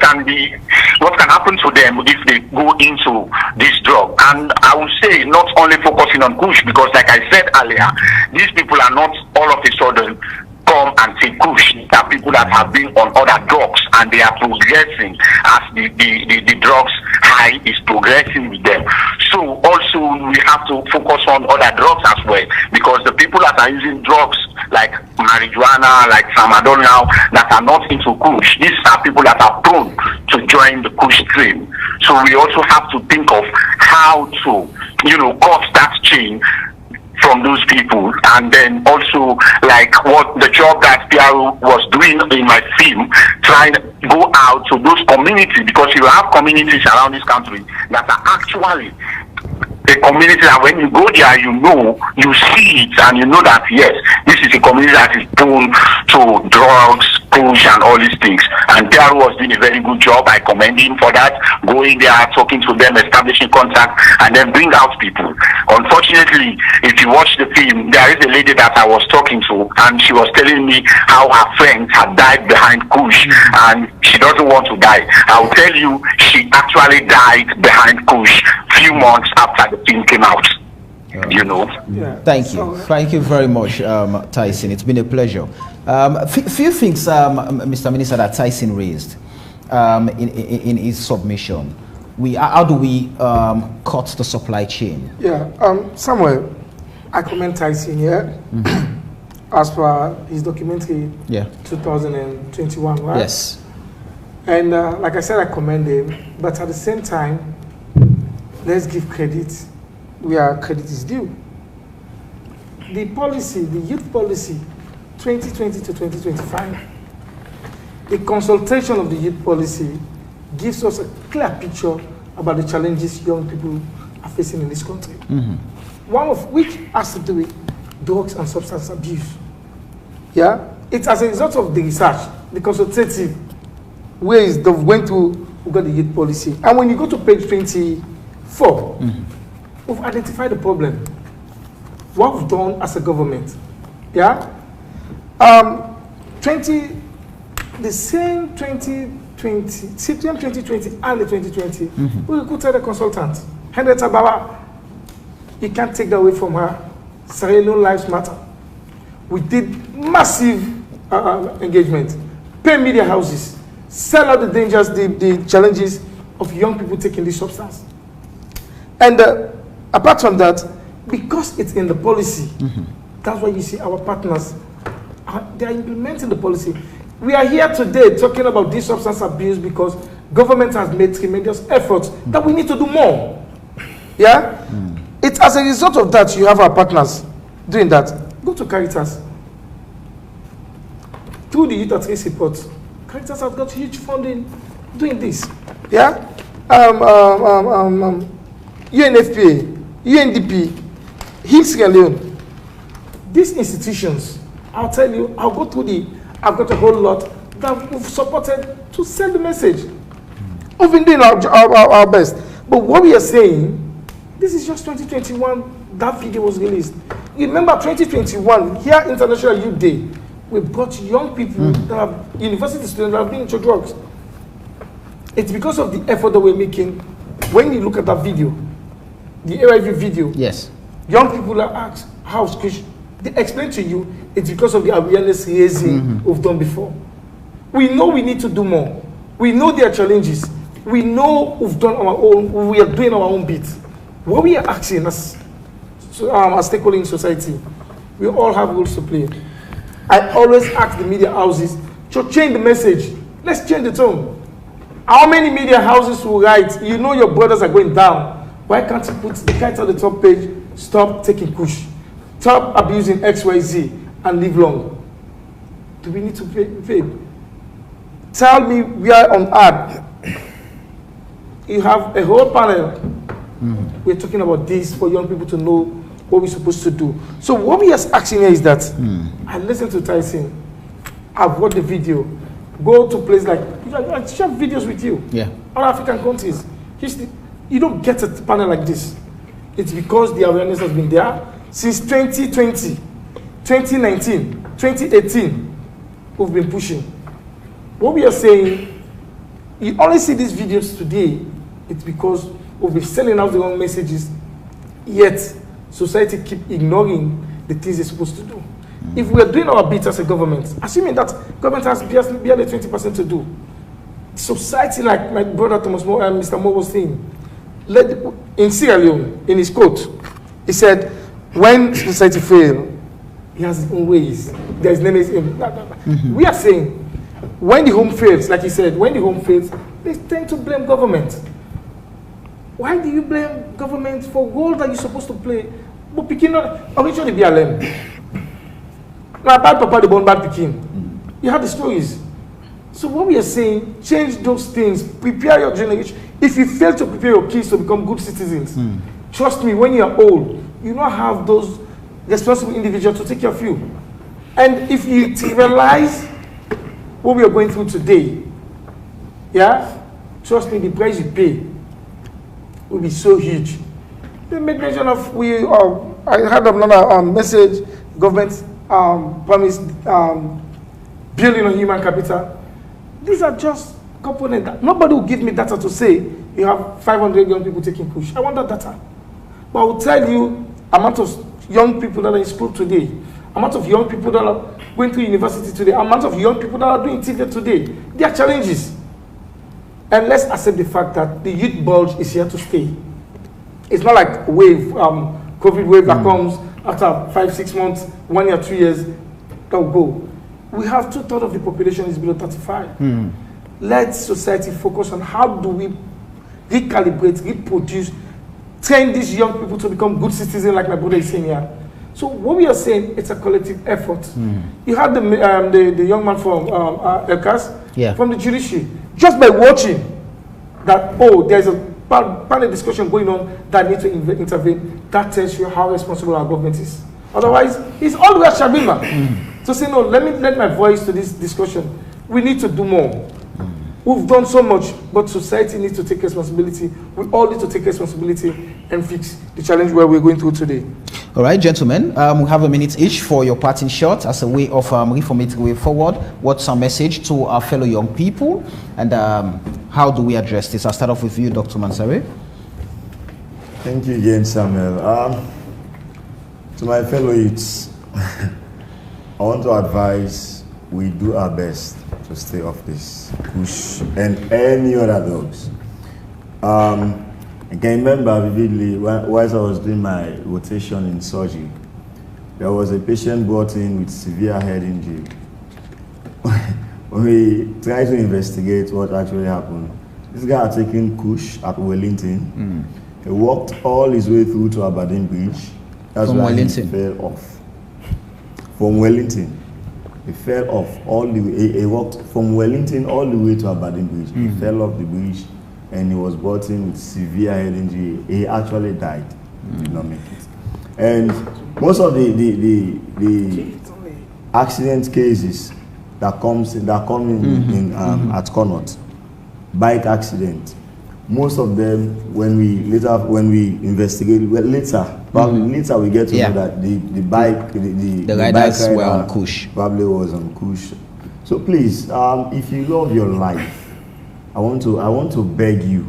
can happen to them if they go into this drug. And I would say not only focusing on Kush, because like I said earlier, these people are not all of a sudden come and take Kush. There are people that have been on other drugs, and they are progressing as the drugs high is progressing with them. So also we have to focus on other drugs as well, because the people that are using drugs like marijuana, like tramadol now, that are not into Kush, these are people that are prone to join the Kush stream. So we also have to think of how to cut that chain from those people, and then also like what the job that Piaro was doing in my film, trying to go out to those communities, because you have communities around this country that are actually the community that when you go there, you see it, and you know that yes, this is a community that is prone to drugs, Kush, and all these things. And Piaro was doing a very good job. I commend him for that, going there, talking to them, establishing contact, and then bring out people. Unfortunately, if you watch the film, there is a lady that I was talking to, and she was telling me how her friends had died behind Kush, and she doesn't want to die. I'll tell you, she actually died behind Kush few months after the film came out. Thank you very much, Tyson. It's been a pleasure. Few things, Mr. Minister, that Tyson raised in his submission. how do we cut the supply chain? Yeah, Samuel, I commend Tyson here as per his documentary 2021, right? Yes. And like I said, I commend him, but at the same time, let's give credit where credit is due. The policy, the youth policy, 2020 to 2025, the consultation of the youth policy gives us a clear picture about the challenges young people are facing in this country. One of which has to do with drugs and substance abuse. Yeah, it's as a result of the research, the consultative ways they went to got the youth policy. And when you go to page 24, we've identified the problem. What we've done as a government. Yeah, the same 2020, September 2020 and the 2020, we recruited a consultant, Henry Tabawa. You can't take that away from her. Sierra Leone Lives Matter. We did massive engagement, pay media houses, sell out the dangers, the challenges of young people taking this substance. And apart from that, because it's in the policy, that's why you see our partners, they are implementing the policy. We are here today talking about this substance abuse because government has made tremendous efforts that we need to do more. Yeah? It's as a result of that you have our partners doing that. Go to Caritas. Through the Youth at Risk report, Caritas has got huge funding doing this. Yeah? UNFPA, UNDP, Sierra Leone. These institutions, I'll tell you, I'll go through I've got a whole lot that we've supported to send the message. We've been doing our best. But what we are saying, this is just 2021, that video was released. Remember 2021, here International Youth Day, we brought young people that are university students that have been into drugs. It's because of the effort that we're making. When you look at that video, the AIV video, yes, young people are asked, how's Kush? They explain to you, it's because of the awareness raising we've done before. We know we need to do more. We know there are challenges. We know we've done our own, we are doing our own bit. What we are asking as stakeholders in society, we all have roles to play. I always ask the media houses to change the message. Let's change the tone. How many media houses will write, you know your brothers are going down. Why can't you put the kite on the top page, stop taking Kush, stop abusing XYZ, and live long? Do we need to pay? Tell me we are on ad. You have a whole panel. We're talking about this for young people to know what we're supposed to do. So what we are asking here is that I listen to Tyson. I've watched the video. Go to places like, I share videos with you. Yeah. All African countries. You don't get a panel like this. It's because the awareness has been there since 2020, 2019, 2018. We've been pushing. What we are saying, you only see these videos today, it's because we've been selling out the wrong messages, yet society keep ignoring the things they're supposed to do. If we are doing our bit as a government, assuming that government has barely 20% to do, society, like my brother Mr. Mo was saying, in Sierra Leone, in his quote, he said, when society fails, he has his own ways. There's no We are saying, when the home fails, like he said, when the home fails, they tend to blame government. Why do you blame government for role that you're supposed to play? But Pekin, originally BLM. Now, bad papa, the born bad Pekin. You have the stories. So what we are saying, change those things, prepare your generation. If you fail to prepare your kids to become good citizens, trust me, when you are old, you don't have those responsible individuals to take care of you. And if you realize what we are going through today, yeah, trust me, the price you pay will be so huge. They made mention of, I had another message, government promised building on human capital. These are just components. Nobody will give me data to say you have 500 young people taking Kush. I want that data. But I will tell you amount of young people that are in school today, amount of young people that are going to university today, amount of young people that are doing TV today. There are challenges. And let's accept the fact that the youth bulge is here to stay. It's not like wave, COVID wave that comes after 5-6 months, 1 year, 2 years, that will go. We have 2/3 of the population is below 35. Let society focus on how do we recalibrate, reproduce, train these young people to become good citizens, like my brother is saying here. So what we are saying, it's a collective effort. You had the young man from Elkas, from the judiciary, just by watching that, oh, there's a panel discussion going on that needs to intervene. That tells you how responsible our government is. Otherwise, it's always Shabima. So say, no, let my voice to this discussion. We need to do more. We've done so much, but society needs to take responsibility. We all need to take responsibility and fix the challenge where we're going through today. All right, gentlemen, we have a minute each for your parting shot as a way of reformating way forward. What's our message to our fellow young people, and how do we address this? I'll start off with you, Dr. Mansare. Thank you again, Samuel. To my fellow youths, I want to advise we do our best to stay off this Kush and any other drugs. I can remember vividly whilst I was doing my rotation in surgery, there was a patient brought in with severe head injury. When we tried to investigate what actually happened, this guy had taken Kush at Wellington. He walked all his way through to Aberdeen Bridge. That's From where Wellington? he fell off. From Wellington. He fell off all the way. He walked from Wellington all the way to Aberdeen Bridge. He fell off the bridge and he was brought in with severe head injury. He actually died. He did not make it. And most of the accident cases that come in at Connaught, bike accident, most of them when we investigate, probably later we get to know that the riders were on Kush. Probably was on Kush. So please, if you love your life, I want to beg you,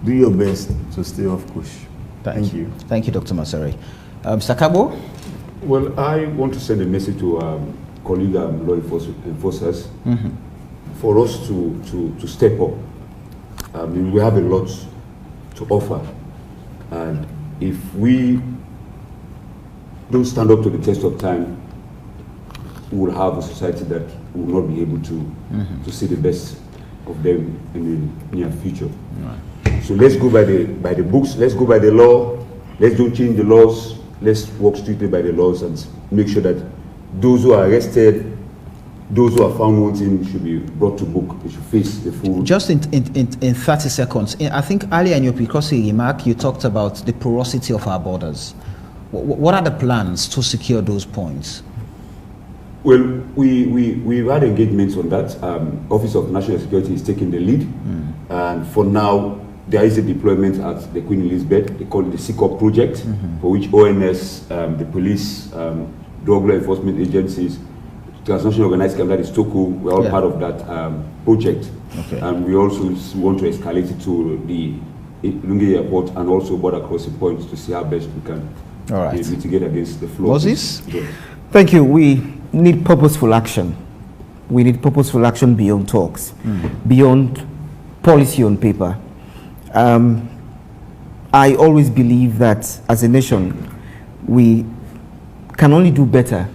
do your best to stay off Kush. Thank you. Thank you, Dr. Masari. Mr. Kabo? Well, I want to send a message to colleague law enforcers for us to step up. We have a lot to offer, and if we don't stand up to the test of time, we will have a society that will not be able to see the best of them in the near future. Right. So let's go by the books, let's go by the law, let's don't change the laws, let's work strictly by the laws and make sure that those who are arrested, those who are found wanting should be brought to book. They should face the full. Just in 30 seconds, I think earlier in your precursory remark, you talked about the porosity of our borders. What are the plans to secure those points? Well, we've had engagements on that. Office of National Security is taking the lead. And for now, there is a deployment at the Queen Elizabeth. They call it the SICOP project, for which ONS, the police, drug law enforcement agencies, Transnational Organized Crime, that is TOCO, we're all part of that project. Okay. And we also want to escalate it to the Lungi Airport and also border crossing points to see how best we can mitigate against the flow. Moses? Thank you. We need purposeful action. We need purposeful action beyond talks, beyond policy on paper. I always believe that as a nation, we can only do better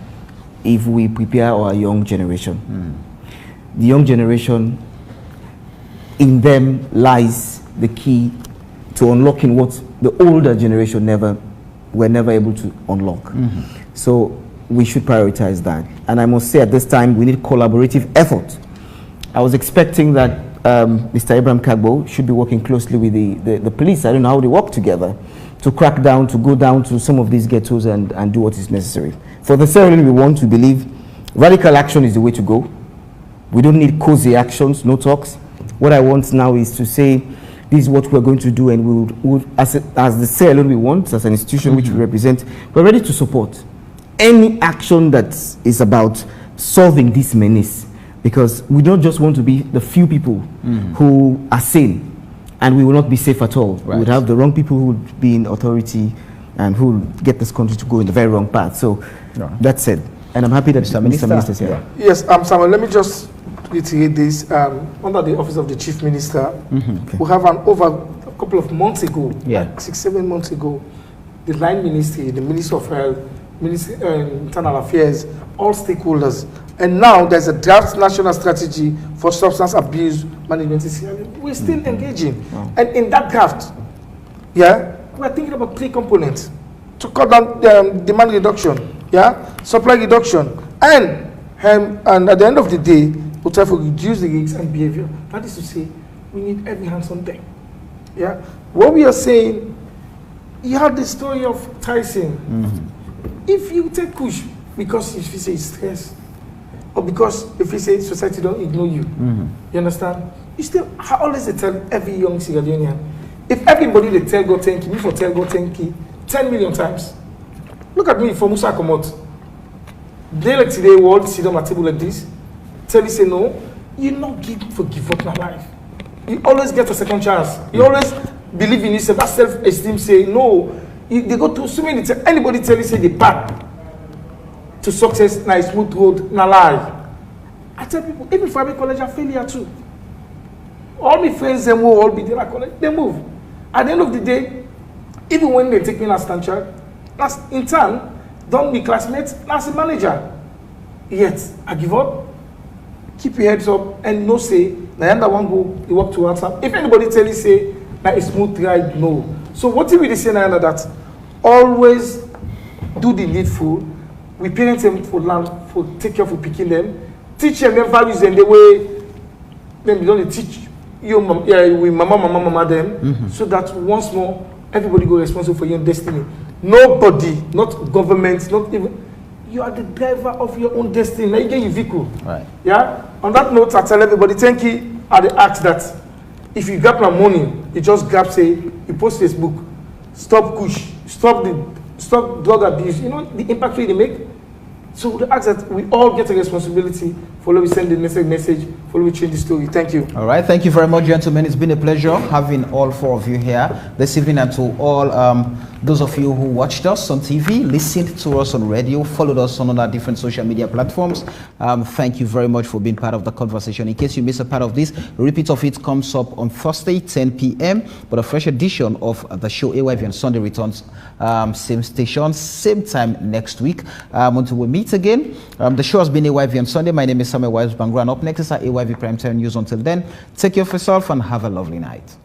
if we prepare our young generation. The young generation, in them lies the key to unlocking what the older generation were never able to unlock. So we should prioritize that. And I must say at this time, we need collaborative effort. I was expecting that Mr. Abraham Kagbo should be working closely with the police. I don't know how they work together to crack down, to go down to some of these ghettos and do what is necessary. For the Sierra Leone, we want to believe radical action is the way to go. We don't need cozy actions, no talks. What I want now is to say, this is what we're going to do, and we would as the Sierra Leone we want, as an institution which we represent, we're ready to support any action that is about solving this menace, because we don't just want to be the few people who are sane, and we will not be safe at all. We would have the wrong people who would be in authority and who will get this country to go in the very wrong path. So that's it. And I'm happy that Mr. Minister is here. Yes, Samuel, let me just reiterate this. Under the office of the Chief Minister, Okay. we have over a couple of months ago, Yeah. like 6-7 months ago, the line ministry, the Minister of Health, Ministry Internal Affairs, all stakeholders. And now there's a draft national strategy for substance abuse management. We're still engaging. And in that draft, yeah, we're thinking about 3 components to cut down demand reduction, yeah, supply reduction, and at the end of the day, we'll try to reduce the risks and behavior. That is to say, we need every hands on deck. Yeah, what we are saying, you had the story of Tyson. If you take Kush because if you say stress, or because if you say society don't ignore you, you understand? You still, I always tell every young Sierra Leonean, if everybody they tell God thank you, me for tell God thank you 10 million times. Look at me for Musa Komot. They like today world sit on my table like this, tell you say no, you not give up my life. You always get a second chance. You always believe in yourself. That self-esteem say no. They go through so many. Anybody tell you say the path to success na a smooth road na lie. I tell people even for every college I failure too. All my friends them will all be there at college. They move. At the end of the day, even when they take me as stanchild, as in turn, don't be classmates as a manager. Yet I give up. Keep your heads up and no say. Now that one go you work towards them. If anybody tell you say that a smooth ride, no. So what do we say now that always do the needful. We parent them for land, for take care for picking them, teach them their values and the way then we don't teach you with mama them, so that once more everybody go responsible for your own destiny. Nobody, not government, not even you are the driver of your own destiny. Now you get your vehicle. Right. Yeah. On that note, I tell everybody, thank you. At the act that if you grab my money, you just grab say you post Facebook, stop Kush, stop drug abuse. You know the impact they make. So the act that we all get a responsibility. Follow we send the message. Follow we change the story. Thank you. All right. Thank you very much, gentlemen. It's been a pleasure having all 4 of you here this evening, and to all those of you who watched us on TV, listened to us on radio, followed us on our different social media platforms. Thank you very much for being part of the conversation. In case you missed a part of this, a repeat of it comes up on Thursday, 10 p.m. But a fresh edition of the show AYV on Sunday returns, same station, same time next week. Until we meet again, the show has been AYV on Sunday. My name is Samuel Wives Bangura, and up next is our AYV Primetime News. Until then, take care of yourself and have a lovely night.